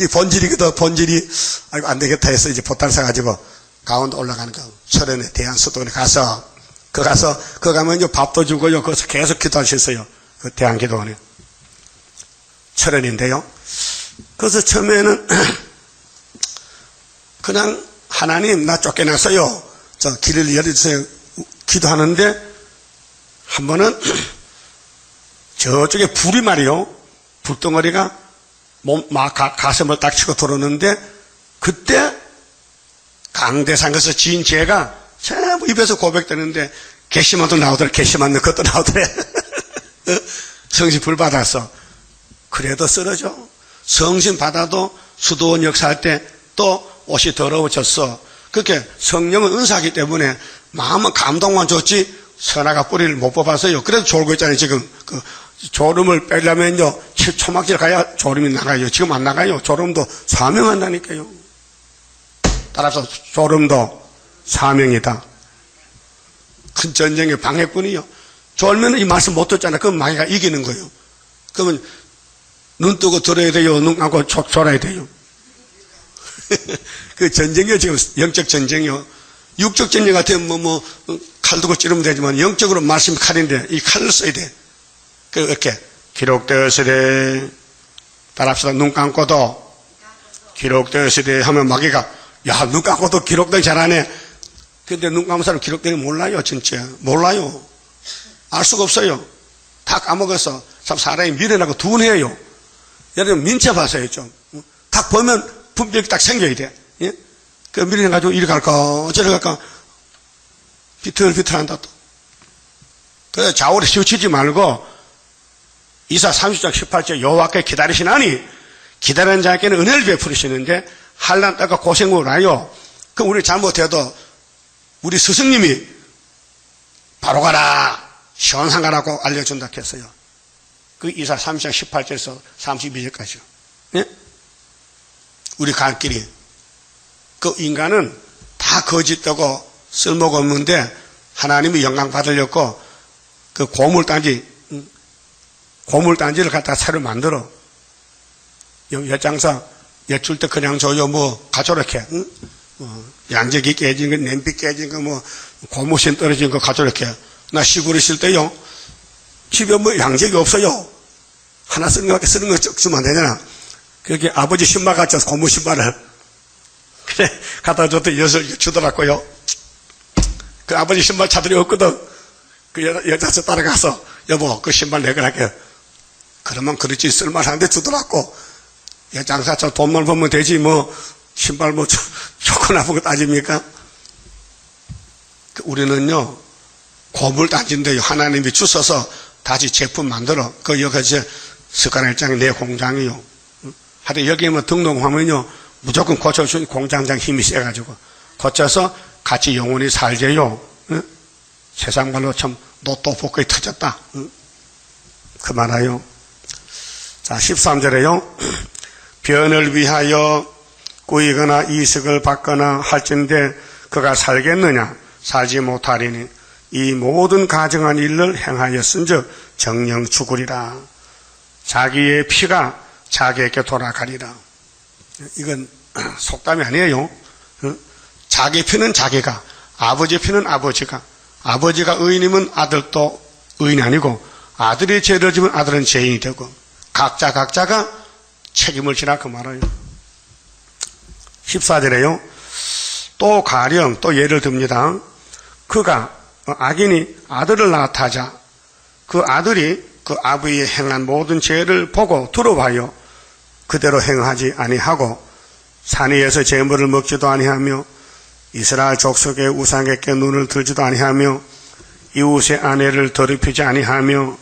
[SPEAKER 1] 본질이거든, 본질이. 아이고, 안 되겠다 해서 이제 보따리 사가지고 가운데 올라가는 거. 철원에 대한수도원에 가서, 그 가면 이제 밥도 주고요. 거기서 계속 기도하셨어요. 그 대한기도원에. 철원인데요. 그래서 처음에는 그냥 하나님 나 쫓겨났어요. 저 길을 열어주세요. 기도하는데 한 번은 저쪽에 불이 말이요. 불덩어리가 가슴을 딱 치고 들어오는데 그때 강대상에서 지은 죄가 전부 입에서 고백되는데 괘씸한도 나오더래. 괘씸한 것도 나오더래. 성신 불 받았어. 그래도 쓰러져. 성신 받아도 수도원 역사할 때 또 옷이 더러워졌어. 그렇게 성령은 은사하기 때문에 마음은 감동만 줬지 선악과 뿌리를 못 뽑았어요. 그래도 졸고 있잖아요. 지금 그 졸음을 빼려면요 초막질 가야 졸음이 나가요. 지금 안 나가요. 졸음도 사명한다니까요. 따라서 졸음도 사명이다. 큰 전쟁의 방해꾼이요. 졸면 이 말씀 못 듣잖아. 그럼 마귀가 이기는 거예요. 그러면 눈 뜨고 들어야 돼요? 눈 감고 졸아야 돼요? 그 전쟁이요, 지금 영적 전쟁이요. 육적 전쟁 같으면 칼 두고 찌르면 되지만 영적으로 말씀이 칼인데 이 칼을 써야 돼. 이렇게 기록되었으되 따라합시다. 눈 감고도 기록되었으되 하면 마귀가 야, 눈 감고도 기록되기 잘하네. 근데 눈 감은 사람 기록되는 거 몰라요, 진짜. 몰라요. 알 수가 없어요. 다 까먹어서 참 사람이 미련하고 둔해요. 여러분 민첩하세요, 좀. 딱 보면 분별이 딱 생겨야 돼. 예? 그 미련해가지고 이리 갈까 저리 갈까 비틀비틀한다 또. 그래서 좌우로 치우치지 말고 이사 30장 18절 여호와께 기다리시나니 기다리는 자에게는 은혜를 베푸시는데 한란 때가 고생을 하여 그럼 우리 잘못해도 우리 스승님이 바로 가라 시원한 가라고 알려준다 했어요. 그 이사 30장 18절에서 32절까지요. 예? 우리 갈 길이 그 인간은 다 거짓되고 쓸모가 없는데 하나님이 영광 받으려고 그 고물단지를 갖다가 새로 만들어. 엿장사 엿줄 때 그냥 줘요. 가져라 이렇게. 양재기 깨진 거, 냄비 깨진 거, 고무신 떨어진 거 가져라 이렇게. 나 시골에 있을 때요. 집에 양재기 없어요. 하나 쓰는 거밖에 쓰는 거 쓰면 안 되잖아. 그렇게 아버지 신발 갖춰서 고무 신발을 그래 갖다 줬더니 엿을 주더라고요. 그 아버지 신발 차들이 없거든. 그 여자서 따라가서 여보 그 신발 내가 할게. 그러면 그렇지 쓸만한데 주더라고. 여장사처럼 돈만 벌면 되지 신발 좋고 나쁘고 따집니까? 우리는요 고물단지인데요 하나님이 주셔서 다시 제품 만들어. 그 여기서 습관 1장이 내 공장이요. 하여튼 여기에만 등록하면요 무조건 고쳐주는 공장장 힘이 세가지고 고쳐서 같이 영원히 살게요. 응? 세상 말로 참 노또 복거이 터졌다. 응? 그만하요. 자 13절에요 변을 위하여 꾸이거나 이식을 받거나 할진대 그가 살겠느냐 살지 못하리니 이 모든 가증한 일을 행하였은즉 정령 죽으리라. 자기의 피가 자기에게 돌아가리라. 이건 속담이 아니에요. 자기 피는 자기가, 아버지 피는 아버지가, 아버지가 의인이면 아들도 의인이 아니고 아들이 죄를 지면 아들은 죄인이 되고 각자가 책임을 지라 그 말이에요. 14절에요. 또 가령 또 예를 듭니다. 그가 악인이 아들을 낳다자 그 아들이 그 아버지의 행한 모든 죄를 보고 들어봐요. 그대로 행하지 아니하고 산위에서 재물을 먹지도 아니하며 이스라엘 족속의 우상에게 눈을 들지도 아니하며 이웃의 아내를 더럽히지 아니하며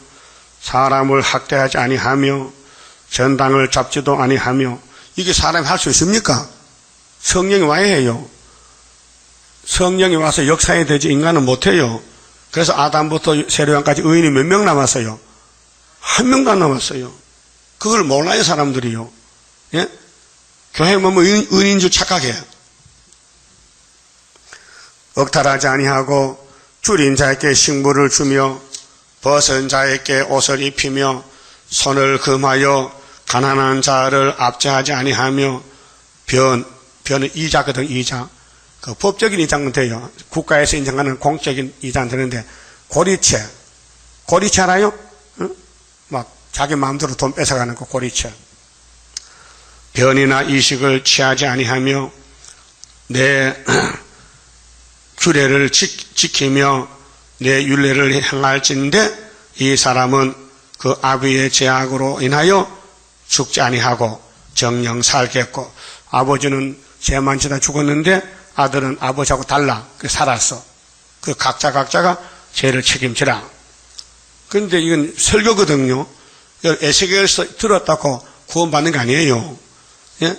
[SPEAKER 1] 사람을 학대하지 아니하며 전당을 잡지도 아니하며 이게 사람이 할 수 있습니까? 성령이 와야 해요. 성령이 와서 역사해야 되지 인간은 못해요. 그래서 아담부터 세례왕까지 의인이 몇 명 남았어요? 한 명도 안 남았어요. 그걸 몰라요 사람들이요. 예? 교회 의인인 줄 착각해. 억탈하지 아니하고 줄인 자에게 식물을 주며 벗은 자에게 옷을 입히며 손을 금하여 가난한 자를 압제하지 아니하며 변은 이자거든. 이자. 그 법적인 이자는 돼요. 국가에서 인정하는 공적인 이자는 되는데 고리채 알아요? 응? 막 자기 마음대로 돈 뺏어가는 거 고리채. 변이나 이식을 취하지 아니하며 내 규례를 지키며 내 율례를 행할진대 이 사람은 그 아비의 죄악으로 인하여 죽지 아니하고 정령 살겠고 아버지는 죄만 지다 죽었는데 아들은 아버지하고 달라. 살았어. 그 각자가 죄를 책임지라. 그런데 이건 설교거든요. 에스겔에서 들었다고 구원받는 게 아니에요. 예?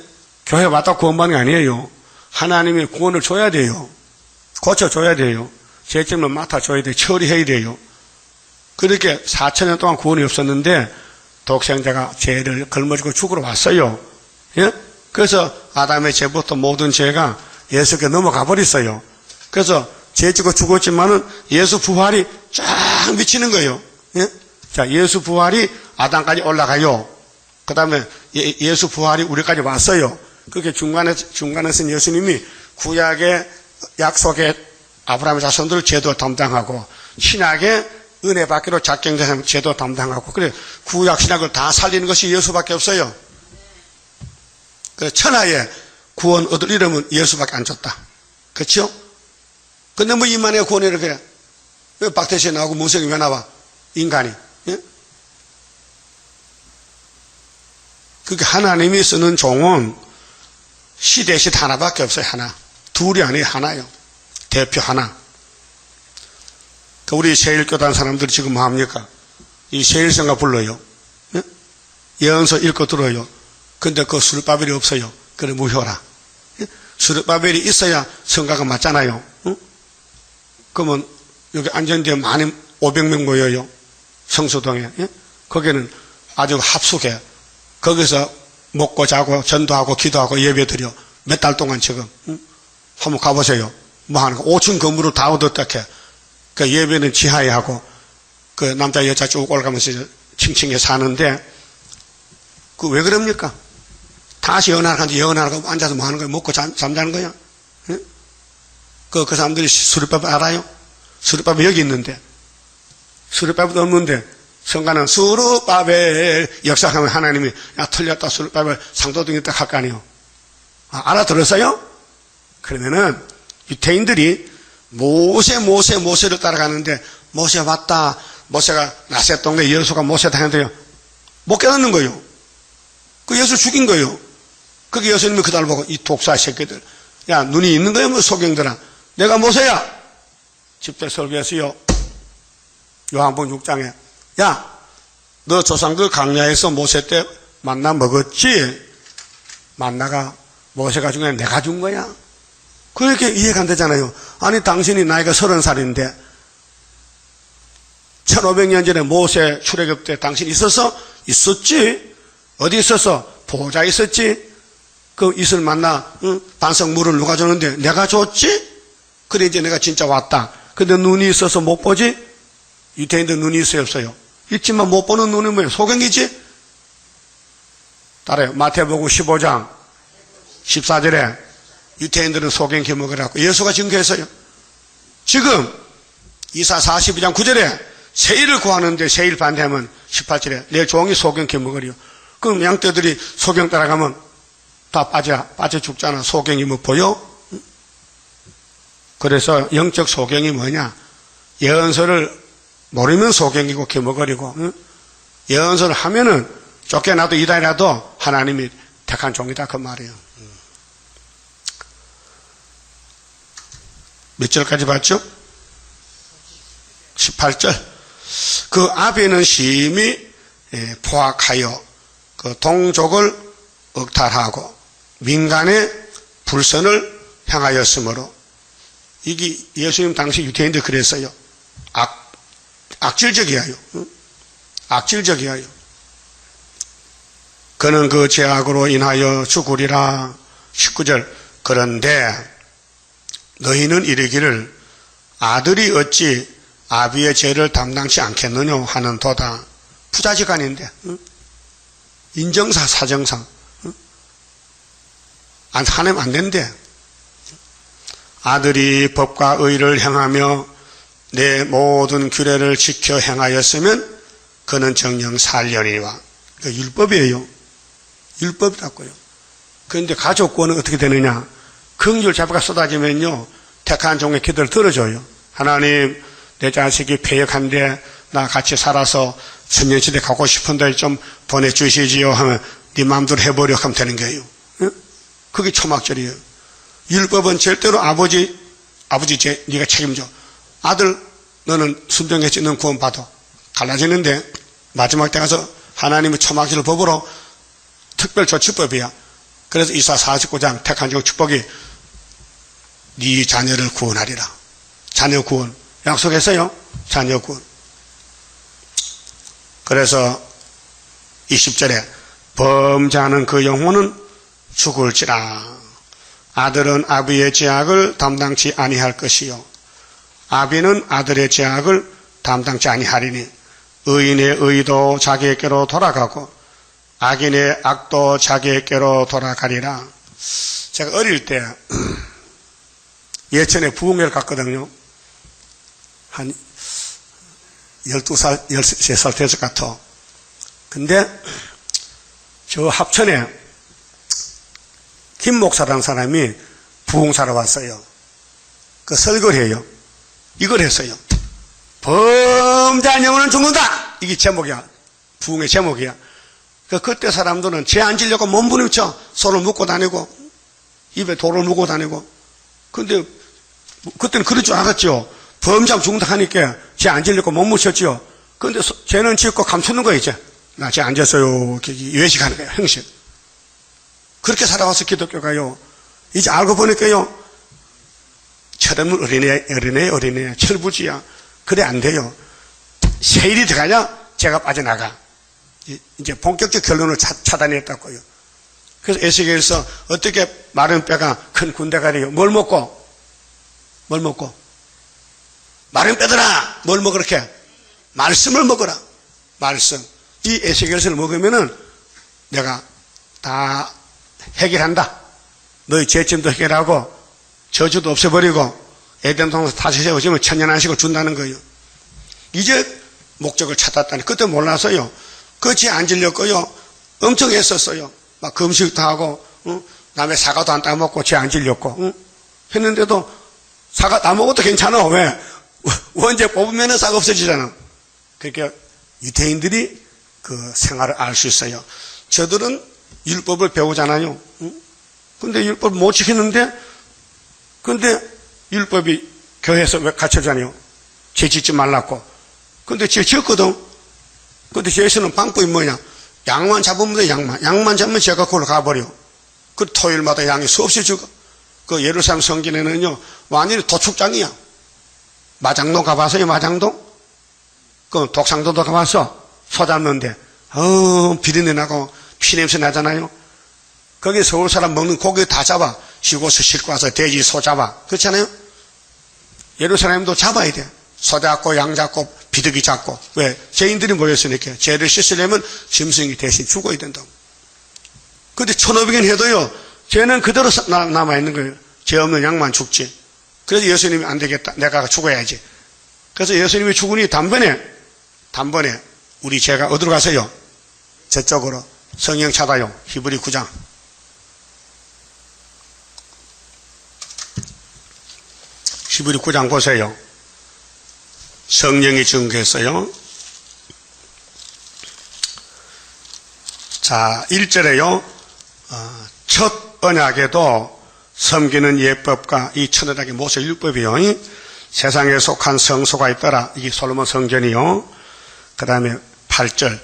[SPEAKER 1] 교회 왔다고 구원받는 게 아니에요. 하나님이 구원을 줘야 돼요. 고쳐줘야 돼요. 죄점을 맡아줘야 돼요. 처리해야 돼요. 그렇게 4,000년 동안 구원이 없었는데 독생자가 죄를 걸머지고 죽으러 왔어요. 예? 그래서 아담의 죄부터 모든 죄가 예수께 넘어가 버렸어요. 그래서 죄 지고 죽었지만은 예수 부활이 쫙 미치는 거예요. 예? 자, 예수 부활이 아담까지 올라가요. 그 다음에 예수 부활이 우리까지 왔어요. 그렇게 중간에서 예수님이 구약의 약속의 아브라함의 자손들 제도 담당하고 신약의 은혜 받기로 작정된 제도 담당하고 그래 구약 신약을 다 살리는 것이 예수밖에 없어요. 그래 천하에 구원 얻을 이름은 예수밖에 안 줬다. 그렇죠? 근데 뭐 이만의 구원이 이렇게 왜 박태시에 나오고 문석이 왜 나와? 인간이. 예? 그게 하나님이 쓰는 종은 시대시 하나밖에 없어요. 하나. 둘이 아니에요. 하나요. 대표 하나. 우리 세일교단 사람들이 지금 뭐 합니까? 이 세일성가 불러요. 예? 예언서 읽고 들어요. 근데 그 수르바벨이 없어요. 그래 무효라. 예? 수르바벨이 있어야 성가가 맞잖아요. 응? 그러면 여기 안전대에 많이 500명 모여요. 성수동에. 예? 거기는 아주 합숙해. 거기서 먹고 자고 전도하고 기도하고 예배드려. 몇 달 동안 지금. 응? 한번 가보세요. 뭐 하는 거. 5층 건물을 다 얻었다케. 그 예배는 지하에 하고 그 남자 여자 쭉 올라가면서 층층에 사는데 그 왜 그럽니까? 다시 예언하고 앉아서 뭐 하는 거야? 먹고 잠자는 거야? 예? 그 사람들이 수르밥 알아요? 수르밥이 여기 있는데 수르밥도 없는데 성가는 수르밥에 역사하면 하나님이 야 틀렸다 수르밥에 상도등이 딱 할 거 아니에요. 알아들었어요? 그러면은 유태인들이 모세를 따라가는데 모세 왔다. 모세가 나세 동네 여수가 모세 다녔는데요. 못 깨닫는 거예요. 그 예수 죽인 거예요. 그게 예수님이 그날 보고 이 독사 새끼들. 야 눈이 있는 거야 뭐 소경들아. 내가 모세야. 집회 설교했어요. 요한복음 6장에 야 너 조상들 강야에서 모세 때 만나 먹었지? 만나가 모세가 준 거야 내가 준 거야? 그렇게 이해가 안 되잖아요. 아니 당신이 나이가 30살인데 1500년 전에 모세 출애굽 때 당신 있었어? 있었지. 어디 있었어? 보호자 있었지. 그 이슬 만나 반석 물을 누가 줬는데 내가 줬지. 그래 이제 내가 진짜 왔다. 근데 눈이 있어서 못 보지. 유태인들 눈이 있어요 없어요? 있지만 못 보는 눈이 뭐예요? 소경이지. 따라요. 마태복음 15장 14절에 유태인들은 소경케 먹으라고 예수가 증거했어요. 지금 이사 42장 9절에 세일을 구하는데 세일 반대하면 18절에 내 종이 소경케 먹으리요. 그럼 양떼들이 소경 따라가면 다 빠져 죽잖아. 소경이 뭐 보여? 그래서 영적 소경이 뭐냐? 예언서를 모르면 소경이고 개먹으리고 예언서를 하면은 쫓겨나도 이달이라도 하나님이 택한 종이다 그 말이에요. 몇 절까지 봤죠? 18절. 그 앞에는 심히 포악하여 그 동족을 억탈하고 민간의 불선을 향하였으므로 이게 예수님 당시 유대인들 그랬어요. 악질적이에요. 악질적이에요. 그는 그 죄악으로 인하여 죽으리라. 19절. 그런데 너희는 이르기를 아들이 어찌 아비의 죄를 담당치 않겠느냐 하는도다. 부자지간인데 인정사 사정상 하면 안 된대. 아들이 법과 의를 행하며 내 모든 규례를 지켜 행하였으면 그는 정녕 살려니와. 그러니까 율법이에요. 율법이라고요. 그런데 가족권은 어떻게 되느냐? 긍휼 자비가 쏟아지면요 택한 종의 기도를 들어줘요. 하나님 내 자식이 패역한데 나 같이 살아서 천년시대 가고 싶은데 좀 보내주시지요 하면 네 마음대로 해보려 하면 되는 거예요. 응? 그게 초막절이에요. 율법은 절대로 아버지 네가 책임져. 아들 너는 순종했지 넌 구원받아. 갈라지는데 마지막 때 가서 하나님의 초막절 법으로 특별조치법이야. 그래서 이사 49장 택한 종 축복이 네 자녀를 구원하리라. 자녀 구원 약속했어요. 자녀 구원. 그래서 20절에 범죄하는 그 영혼은 죽을지라. 아들은 아비의 죄악을 담당치 아니할 것이요 아비는 아들의 죄악을 담당치 아니하리니 의인의 의도 자기에게로 돌아가고 악인의 악도 자기에게로 돌아가리라. 제가 어릴 때 예천에 부흥회를 갔거든요. 한 12살, 13살 됐을 것 같아. 근데 저 합천에 김 목사라는 사람이 부흥사로 왔어요. 그 설교를 해요. 이걸 했어요. 범죄한 영혼은 죽는다! 이게 제목이야. 부흥의 제목이야. 그때 사람들은 죄 안 지려고 몸부림쳐 손을 묶고 다니고 입에 돌을 묶고 다니고. 근데 그때는 그럴 줄 알았죠. 범죄하면 죽는다 하니까 죄 안 지려고 못 묻혔죠. 근데 죄는 짓고 감추는 거예요. 이제 나 죄 안 졌어요. 외식하는 거예요. 형식. 그렇게 살아와서 기독교가요. 이제 알고 보니까요. 철없는 어린애, 철부지야. 그래 안 돼요. 세일이 들어가야 죄가 빠져나가. 이제 본격적 결론을 차단했다고요. 그래서 에스겔에서 어떻게 마른 뼈가 큰 군대가 돼요. 뭘 먹고? 마른 뼈들아, 뭘 먹으라 이렇게? 말씀을 먹어라. 말씀. 이 에스겔서를 먹으면은 내가 다 해결한다. 너희 죄짐도 해결하고 저주도 없애버리고 에덴 동산 다시 세워지면 천년안식을 준다는 거예요. 이제 목적을 찾았다니. 그때 몰라서요. 그 죄 안 질렸고요. 엄청 애썼어요. 막 금식도 하고 남의 사과도 안 따먹고 죄 안 질렸고 했는데도 사과 따먹어도 괜찮아. 왜? 원죄 뽑으면 싹 없어지잖아. 그러니까 유대인들이 그 생활을 알 수 있어요. 저들은 율법을 배우잖아요. 근데 율법을 못 지키는데 근데 율법이 교회에서 왜 가르쳐주잖아요. 죄 짓지 말라고. 근데 죄 지었거든. 근데 죄에서는 방법이 뭐냐? 양만 잡으면 돼. 양만 잡으면 죄가 그걸로 가버려. 그 토요일마다 양이 수없이 죽어. 그 예루살렘 성전에는요 완전히 도축장이야. 마장동 가봤어요? 마장동? 그 독상도도 가봤어? 소 잡는데 비린내 나고 피냄새 나잖아요. 거기 서울 사람 먹는 고기 다 잡아. 시고서 싣고 와서 돼지, 소 잡아. 그렇잖아요? 예루살렘도 잡아야 돼. 소 잡고 양 잡고 비둘기 잡고. 왜? 죄인들이 모였으니까. 죄를 씻으려면 짐승이 대신 죽어야 된다고. 근데 1500년 해도요 죄는 그대로 남아있는 거예요. 죄 없는 양만 죽지. 그래서 예수님이 안 되겠다. 내가 죽어야지. 그래서 예수님이 죽으니 단번에 우리 죄가 어디로 가세요? 저쪽으로. 성령 찾아요. 히브리 9장. 히브리 9장 보세요. 성령이 증거했어요. 자, 1절에요. 첫 언약에도 섬기는 예법과 이 첫 언약의 모세 율법이요. 세상에 속한 성소가 있더라. 이게 솔로몬 성전이요. 그 다음에 8절.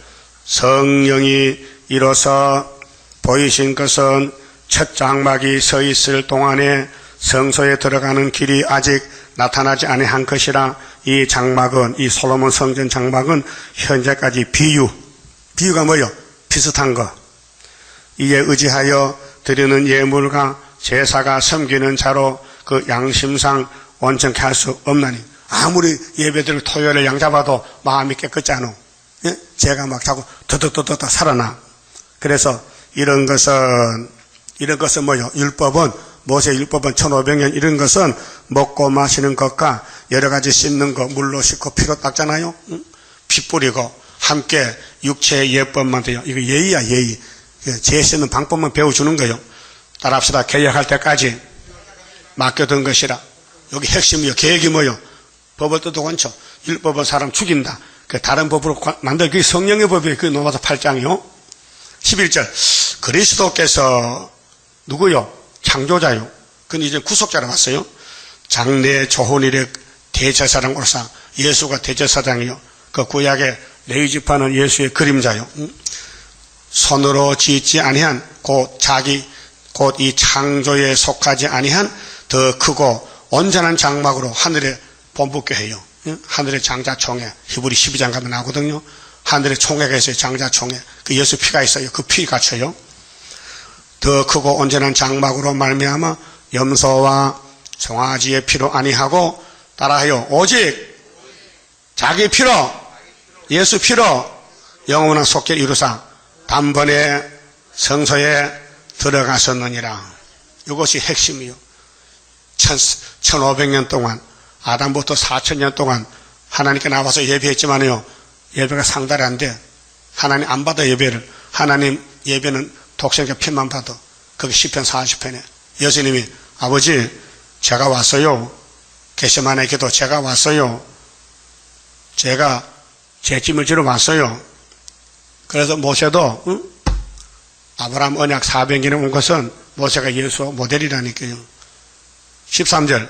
[SPEAKER 1] 성령이 이뤄서 보이신 것은 첫 장막이 서 있을 동안에 성소에 들어가는 길이 아직 나타나지 아니한 것이라. 이 장막은, 이 솔로몬 성전 장막은 현재까지 비유가 뭐요? 비슷한 거. 이에 의지하여 드리는 예물과 제사가 섬기는 자로 그 양심상 원천케 할 수 없나니. 아무리 예배드리고 토요일에 양 잡아도 마음이 깨끗지 않아. 예? 죄가 막 자꾸 더덕더덕 살아나. 그래서 이런 것은 뭐요? 율법은, 모세 율법은 1500년 이런 것은 먹고 마시는 것과 여러 가지 씻는 것, 물로 씻고 피로 닦잖아요. 피 뿌리고 함께 육체의 예법만 돼요. 이거 예의야, 예의. 죄 씻는 방법만 배워주는 거예요. 따라합시다. 계약할 때까지 맡겨둔 것이라. 여기 핵심이요. 계획이 뭐요? 법을 뜻도 않죠. 율법은 사람 죽인다. 다른 법으로 만들 그게 성령의 법이에요. 그게 로마서 8장이요. 11절. 그리스도께서 누구요? 창조자요. 그건 이제 구속자로 왔어요. 장래 조혼일의 대제사장으로서 예수가 대제사장이요. 그 구약의 레위 지파는 예수의 그림자요. 손으로 짓지 아니한 곧 이 창조에 속하지 아니한 더 크고 온전한 장막으로 하늘에 본붓게 해요. 하늘의 장자총회, 히브리 12장 가면 나오거든요. 하늘의 총회가 있어요. 장자총회. 그 예수 피가 있어요. 그 피 갖춰요. 더 크고 온전한 장막으로 말미암아 염소와 송아지의 피로 아니하고 따라하여 오직 자기 피로 예수 피로 영원한 속죄를 이루사 단번에 성소에 들어갔었느니라. 이것이 핵심이요. 1500년 동안 아담부터 4000년 동안 하나님께 나와서 예배했지만요, 예배가 상달이 안 돼. 하나님 안 받아 예배를. 하나님 예배는 독생자 피만 받아. 그게 시편 40편에 예수님이 아버지 제가 왔어요. 겟세마네 기도 제가 왔어요. 제가 제 짐을 지러 왔어요. 그래서 모세도 아브라함 언약 400년에 온 것은 모세가 예수 모델이라니까요. 13절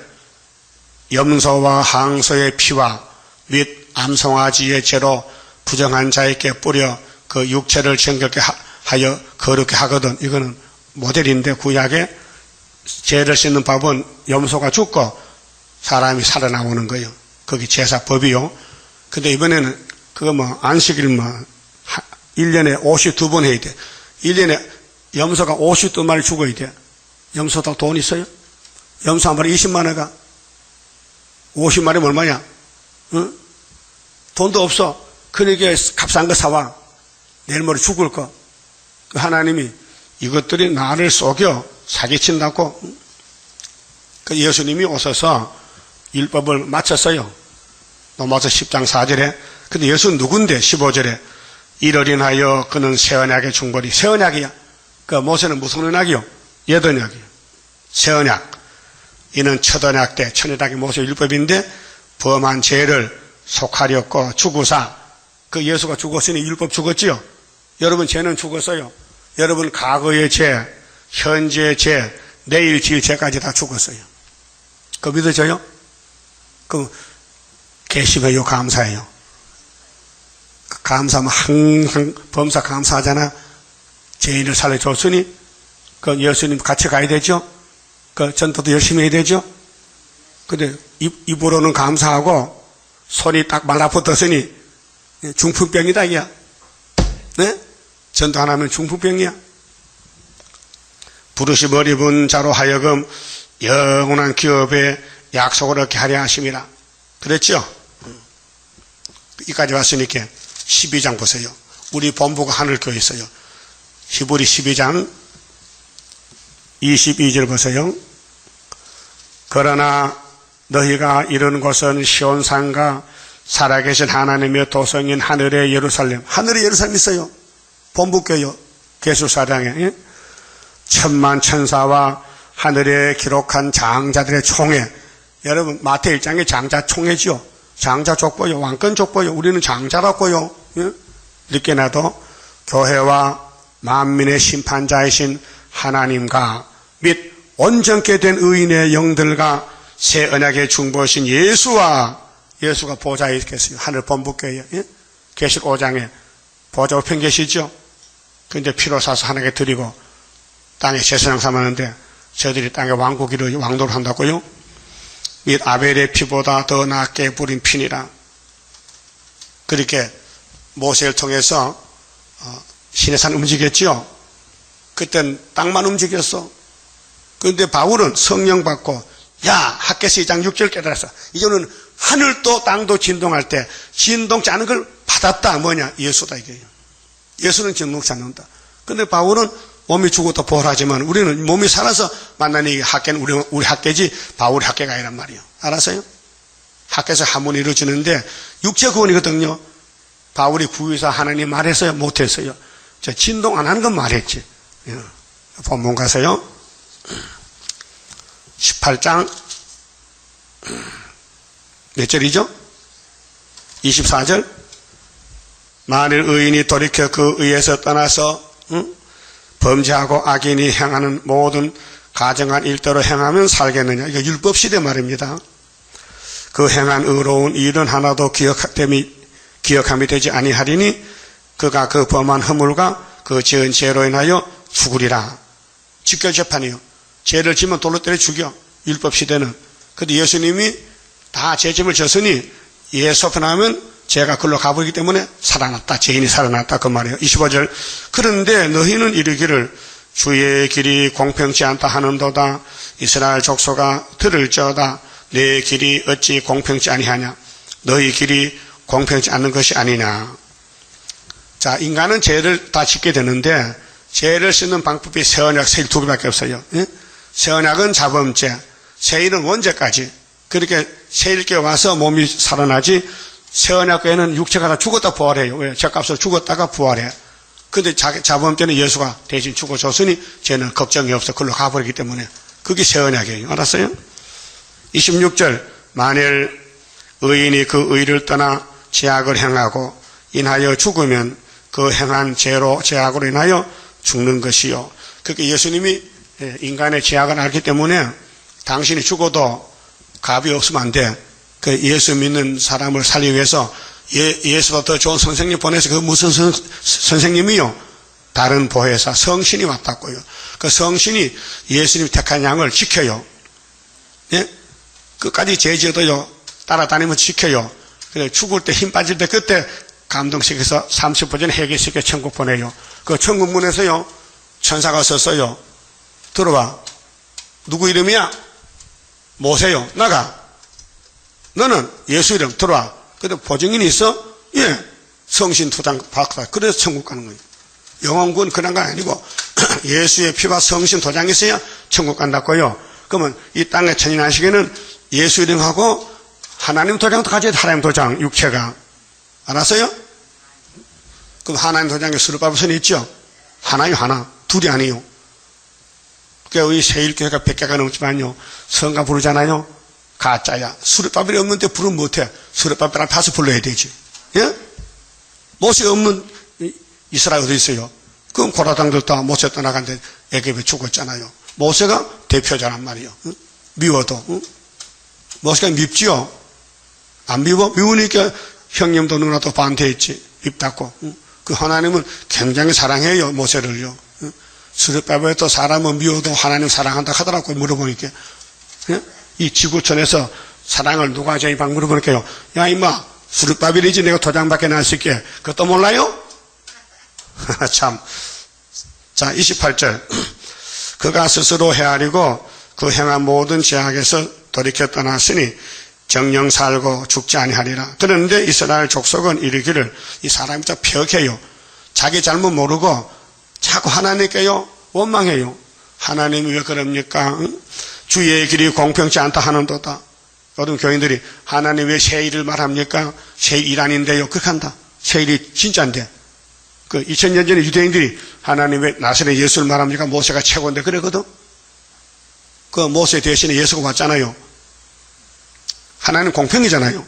[SPEAKER 1] 염소와 항소의 피와 및 암송아지의 죄로 부정한 자에게 뿌려 그 육체를 정결케 하여 거룩게 하거든. 이거는 모델인데 구약에 죄를 씻는 법은 염소가 죽고 사람이 살아나오는 거예요. 그게 제사법이요. 근데 이번에는 그거 안식일 1년에 52번 해야 돼. 1년에 염소가 52마리 죽어야 돼. 염소도 돈 있어요? 염소 한 마리 20만 원가? 50마리면 얼마냐? 응? 돈도 없어. 그러니까 값싼 거 사와. 내일 모레 죽을 거. 하나님이 이것들이 나를 속여 사기친다고. 그 예수님이 오셔서 율법을 마쳤어요. 로마서 10장 4절에. 근데 예수는 누군데? 15절에. 이를 인하여 그는 새 언약의 중보리. 새 언약이야. 그 모세는 무슨 언약이요? 옛 언약이요. 새 언약. 이는 첫 언약 때 천연약이 모세 율법인데 범한 죄를 속하렸고 죽으사. 그 예수가 죽었으니 율법 죽었지요. 여러분 죄는 죽었어요. 여러분 과거의 죄, 현재의 죄, 내일 지을 죄까지 다 죽었어요. 그거 믿어져요? 그 계시면요 감사해요. 감사하면 항상 범사 감사하잖아. 죄인을 살려줬으니 그 예수님 같이 가야 되죠. 그 전도도 열심히 해야 되죠. 근데 입으로는 감사하고 손이 딱 말라붙었으니 중풍병이다 이야. 네? 전도 안 하면 중풍병이야. 부르심을 입은 자로 하여금 영원한 기업에 약속을 얻게 하려 하심이라. 그랬죠? 여기까지 왔으니까 12장 보세요. 우리 본부가 하늘교회에 있어요. 히브리 12장 22절 보세요. 그러나 너희가 이런 곳은 시온산과 살아계신 하나님의 도성인 하늘의 예루살렘. 하늘의 예루살렘 있어요. 본부교회 계수사장에 천만 천사와 하늘에 기록한 장자들의 총회. 여러분 마태 1장에 장자 총회지요. 장자 족보요. 왕권 족보요. 우리는 장자라고요. 늦게나도 교회와 만민의 심판자이신 하나님과 및 온전케 된 의인의 영들과 새 언약의 중보이신 예수가 보좌에 계세요. 하늘 본부교회에. 계시 5장에 보좌 우편 계시죠. 근데 피로 사서 하나님께 드리고 땅에 제사장 삼았는데 저들이 땅에 왕국이로 왕도를 한다고요. 및 아벨의 피보다 더 낫게 부린 피니라. 그렇게 모세를 통해서 시내산 움직였죠. 그땐 땅만 움직였어. 그런데 바울은 성령 받고 학개서 2장 6절 깨달았어. 이제는 하늘도 땅도 진동할 때 진동치 않은 걸 받았다. 뭐냐? 예수다 이게요. 예수는 진동치 않는다. 근데 바울은 몸이 죽어도 부활하지만 우리는 몸이 살아서 만나는 이 학계는 우리 학계지 바울의 학계가 아니란 말이에요. 알았어요? 학계에서 한문이 이루어지는데 육체 구원이거든요. 바울이 구유사 하나님 말했어요? 못했어요? 저 진동 안 하는 건 말했지. 본문 가세요. 18장 몇 절이죠? 24절. 만일 의인이 돌이켜 그 의에서 떠나서 범죄하고 악인이 행하는 모든 가정한 일대로 행하면 살겠느냐. 이거 율법시대 말입니다. 그 행한 의로운 일은 하나도 기억함이 되지 아니하리니 그가 그 범한 허물과 그 지은 죄로 인하여 죽으리라. 직결재판이요. 죄를 지면 돌로 때려 죽여. 율법시대는. 근데 예수님이 다 죄짐을 졌으니 예수 앞에 나오면 죄가 글로 가버리기 때문에 살아났다. 죄인이 살아났다. 그 말이에요. 25절. 그런데 너희는 이르기를 주의 길이 공평치 않다 하는도다. 이스라엘 족속아 들을지어다. 내 길이 어찌 공평치 아니하냐? 너희 길이 공평치 않는 것이 아니냐? 자, 인간은 죄를 다 짓게 되는데 죄를 씻는 방법이 세언약, 세일 두 개밖에 없어요. 예? 세언약은 자범죄, 세일은 원죄까지. 그렇게 세일께 와서 몸이 살아나지, 세언약에는 육체가 다 죽었다 부활해요. 왜? 죄값으로 죽었다가 부활해. 근데 자범죄는 예수가 대신 죽어줬으니 죄는 걱정이 없어. 그걸로 가버리기 때문에. 그게 세언약이에요. 알았어요? 26절, 만일 의인이 그 의를 떠나 죄악을 행하고 인하여 죽으면 그 행한 죄로 죄악으로 인하여 죽는 것이요. 그렇게 예수님이 인간의 죄악을 알기 때문에 당신이 죽어도 값이 없으면 안 돼. 그 예수 믿는 사람을 살리기 위해서 예수보다 더 좋은 선생님 보내서 그 무슨 선생님이요? 다른 보혜사 성신이 왔다고요. 그 성신이 예수님이 택한 양을 지켜요. 예? 끝까지 죄 지어도요, 따라다니면서 지켜요. 그래, 죽을 때 힘 빠질 때 그때 감동시켜서 30분 전에 회개시켜 천국 보내요. 그 천국문에서요, 천사가 썼어요. 들어봐. 누구 이름이야? 모세요. 나가. 너는 예수 이름 들어와. 근데 보증인이 있어? 예. 성신 투장 받았다. 그래서 천국 가는 거예요. 영원군 그런 건 아니고 예수의 피와 성신 도장이 있어야 천국 간다고요. 그러면 이 땅의 천인안식에는 예수 이름하고 하나님 도장도 가져야 돼. 하나님 도장, 육체가. 알았어요? 그럼 하나님 도장에 수르바브선이 있죠? 하나요, 하나. 둘이 아니에요. 그러니까 우리 세일교회가 100개가 넘지만요. 성가 부르잖아요. 가짜야. 수르바벨이 없는데 부르면 못해. 수르바벨랑 다시 불러야 되지. 예? 모세 없는 이스라엘 어디 있어요? 그럼 고라당들 다 모세 떠나간데 애굽에 죽었잖아요. 모세가 대표자란 말이에요. 응? 미워도. 응? 모세가 밉지요? 안 미워? 미우니까 형님도 누나도 반대했지. 입 닫고. 응? 그 하나님은 굉장히 사랑해요. 모세를요. 응? 수르바벨도 사람은 미워도 하나님 사랑한다 하더라고 물어보니까. 예? 이 지구촌에서 사랑을 누가 제일 방 물어보니까요. 야, 임마, 수르바벨이지 내가 도장밖에 놨을게. 그것도 몰라요? 참. 자, 28절. 그가 스스로 헤아리고 그 행한 모든 죄악에서 돌이켜 떠났으니 정령 살고 죽지 아니하리라. 그런데 이스라엘 족속은 이르기를 이 사람이 좀 벽해요. 자기 잘못 모르고 자꾸 하나님께요 원망해요. 하나님이 왜 그럽니까? 주의 길이 공평치 않다 하는도다. 요즘 교인들이 하나님 왜 세일을 말합니까? 세일 아닌데요. 그렇게 한다. 세일이 진짜인데. 그 2000년 전에 유대인들이 하나님 왜 나사렛 예수를 말합니까? 모세가 최고인데 그러거든. 그 모세 대신에 예수가 왔잖아요. 하나님 공평이잖아요.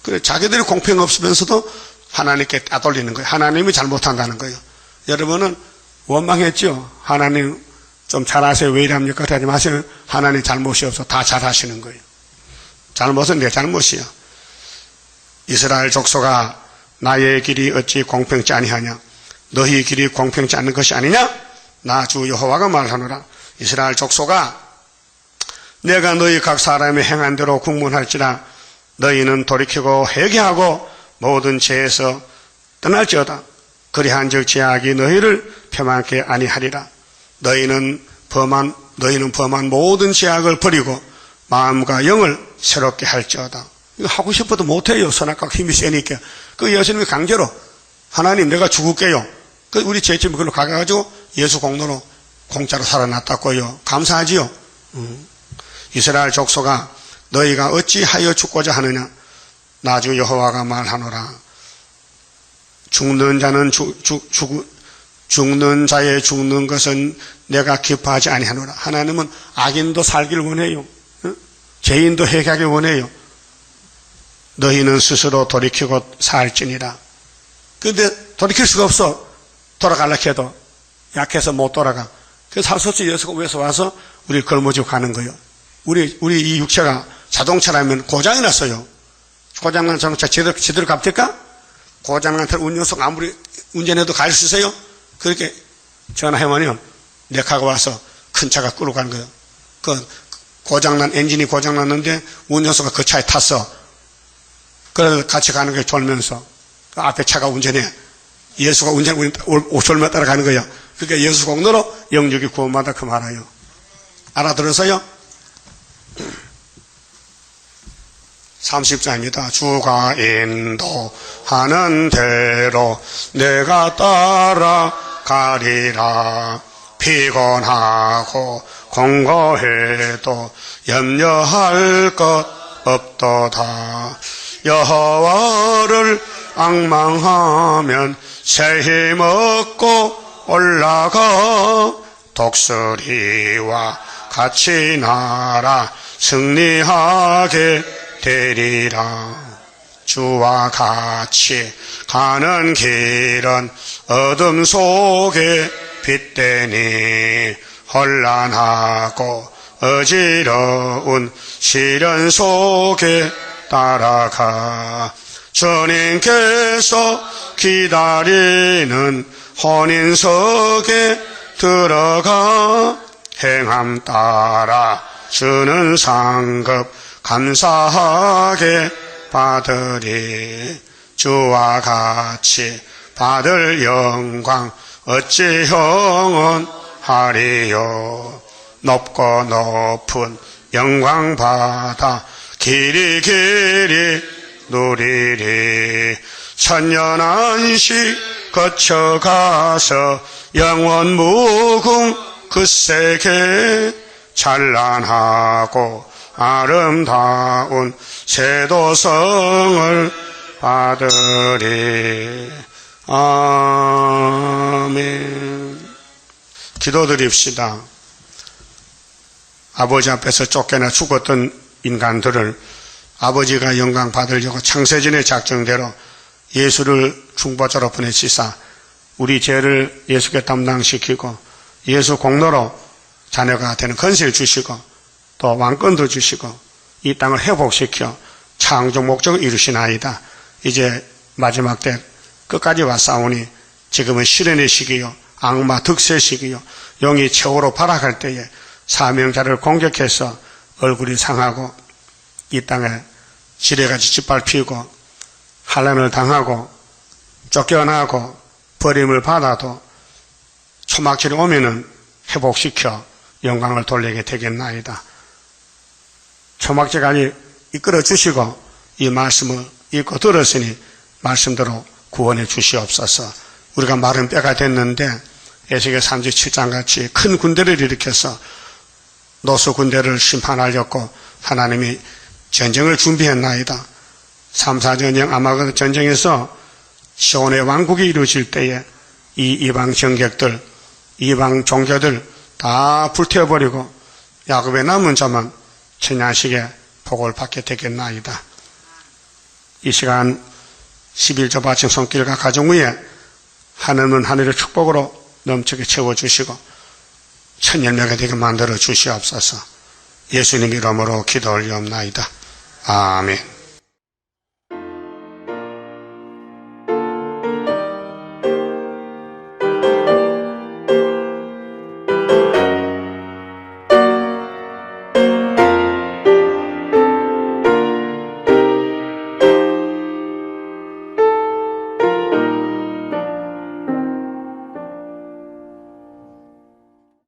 [SPEAKER 1] 그래 자기들이 공평 없으면서도 하나님께 따돌리는 거예요. 하나님이 잘못한다는 거예요. 여러분은 원망했죠. 하나님 좀 잘하세요. 왜 이랍니까? 그러지 마세요. 하나님 잘못이 없어. 다 잘하시는 거예요. 잘못은 내 잘못이야. 이스라엘 족속아 나의 길이 어찌 공평치 아니하냐? 너희 길이 공평치 않는 것이 아니냐? 나 주 여호와가 말하노라. 이스라엘 족속아 내가 너희 각 사람의 행한 대로 국문할지라 너희는 돌이키고 회개하고 모든 죄에서 떠날지어다. 그리한즉 죄악이 너희를 폄하게 아니하리라. 너희는 범한 모든 죄악을 버리고 마음과 영을 새롭게 할지어다. 이거 하고 싶어도 못해요. 선악과 힘이 세니까. 그 예수님이 강제로 하나님 내가 죽을게요. 그 우리 죄짐 그걸로 가가지고 예수 공로로 공짜로 살아났다고요. 감사하지요. 이스라엘 족속아 너희가 어찌하여 죽고자 하느냐? 나 주 여호와가 말하노라. 죽는 자의 죽는 것은 내가 기뻐하지 아니하노라. 하나님은 악인도 살길 원해요. 죄인도 회개하길 원해요. 너희는 스스로 돌이키고 살지니라. 근데 돌이킬 수가 없어. 돌아가려고 해도 약해서 못 돌아가. 그래서 할 수 없이 예수가 위에서 와서 우리 걸머쥐고 가는 거예요. 우리 이 육체가 자동차라면 고장이 났어요. 고장난 자동차 제대로 갑니까? 고장난 운전석 아무리 운전해도 갈 수 있어요? 그렇게 전화해보면 렉하고 와서 큰 차가 끌고 가는 거예요. 그 고장난 엔진이 고장났는데 운전수가 그 차에 탔어. 그래서 같이 가는 거예요. 졸면서. 그 앞에 차가 운전해. 예수가 운전을 졸며 따라가는 거예요. 그러니까 예수 공로로 영육이 구원받아 그 말아요. 알아들어서요? 30절입니다. 주가 인도하는 대로 내가 따라가리라. 피곤하고 공고해도 염려할 것 없도다. 여호와를 앙망하면 새 힘 얻고 올라가. 독수리와 같이 날아 승리하게 되리라. 주와 같이 가는 길은 어둠 속에 빛되니 혼란하고 어지러운 시련 속에 따라가. 주님께서 기다리는 혼인석에 들어가. 행함 따라 주는 상급 감사하게 받으리. 주와 같이 받을 영광 어찌 형언하리요. 높고 높은 영광 받아 길이 누리리. 천년안식 거쳐가서 영원 무궁 그 세계 찬란하고 아름다운 세도성을 받으리. 아멘. 기도드립시다. 아버지 앞에서 쫓겨나 죽었던 인간들을 아버지가 영광 받으려고 창세전의 작정대로 예수를 중보자로 보내시사 우리 죄를 예수께 담당시키고 예수 공로로 자녀가 되는 권세를 주시고 또 왕권도 주시고 이 땅을 회복시켜 창조 목적을 이루시나이다. 이제 마지막 때 끝까지 왔사오니 지금은 시련의 시기요 악마 득세의 시기요 영이 최후로 발악할 때에 사명자를 공격해서 얼굴이 상하고 이 땅에 지뢰같이 짓밟히고 환난을 당하고 쫓겨나고 버림을 받아도 초막절이 오면은 회복시켜 영광을 돌리게 되겠나이다. 초막절까지 이끌어 주시고 이 말씀을 읽고 들었으니 말씀대로 구원해 주시옵소서. 우리가 마른 뼈가 됐는데 에스겔 37장 같이 큰 군대를 일으켜서 노수 군대를 심판하려고 하나님이 전쟁을 준비했나이다. 3, 4전쟁 아마겟돈 전쟁에서 시온의 왕국이 이루어질 때에 이 이방 정객들, 이방 종교들 다 불태워버리고 야곱의 남은 자만 천년식의 복을 받게 되겠나이다. 이 시간 11조 바친 손길과 가정 위에 하늘은 하늘의 축복으로 넘치게 채워주시고 천열매가 되게 만들어 주시옵소서. 예수님 이름으로 기도 올리옵나이다. 아멘.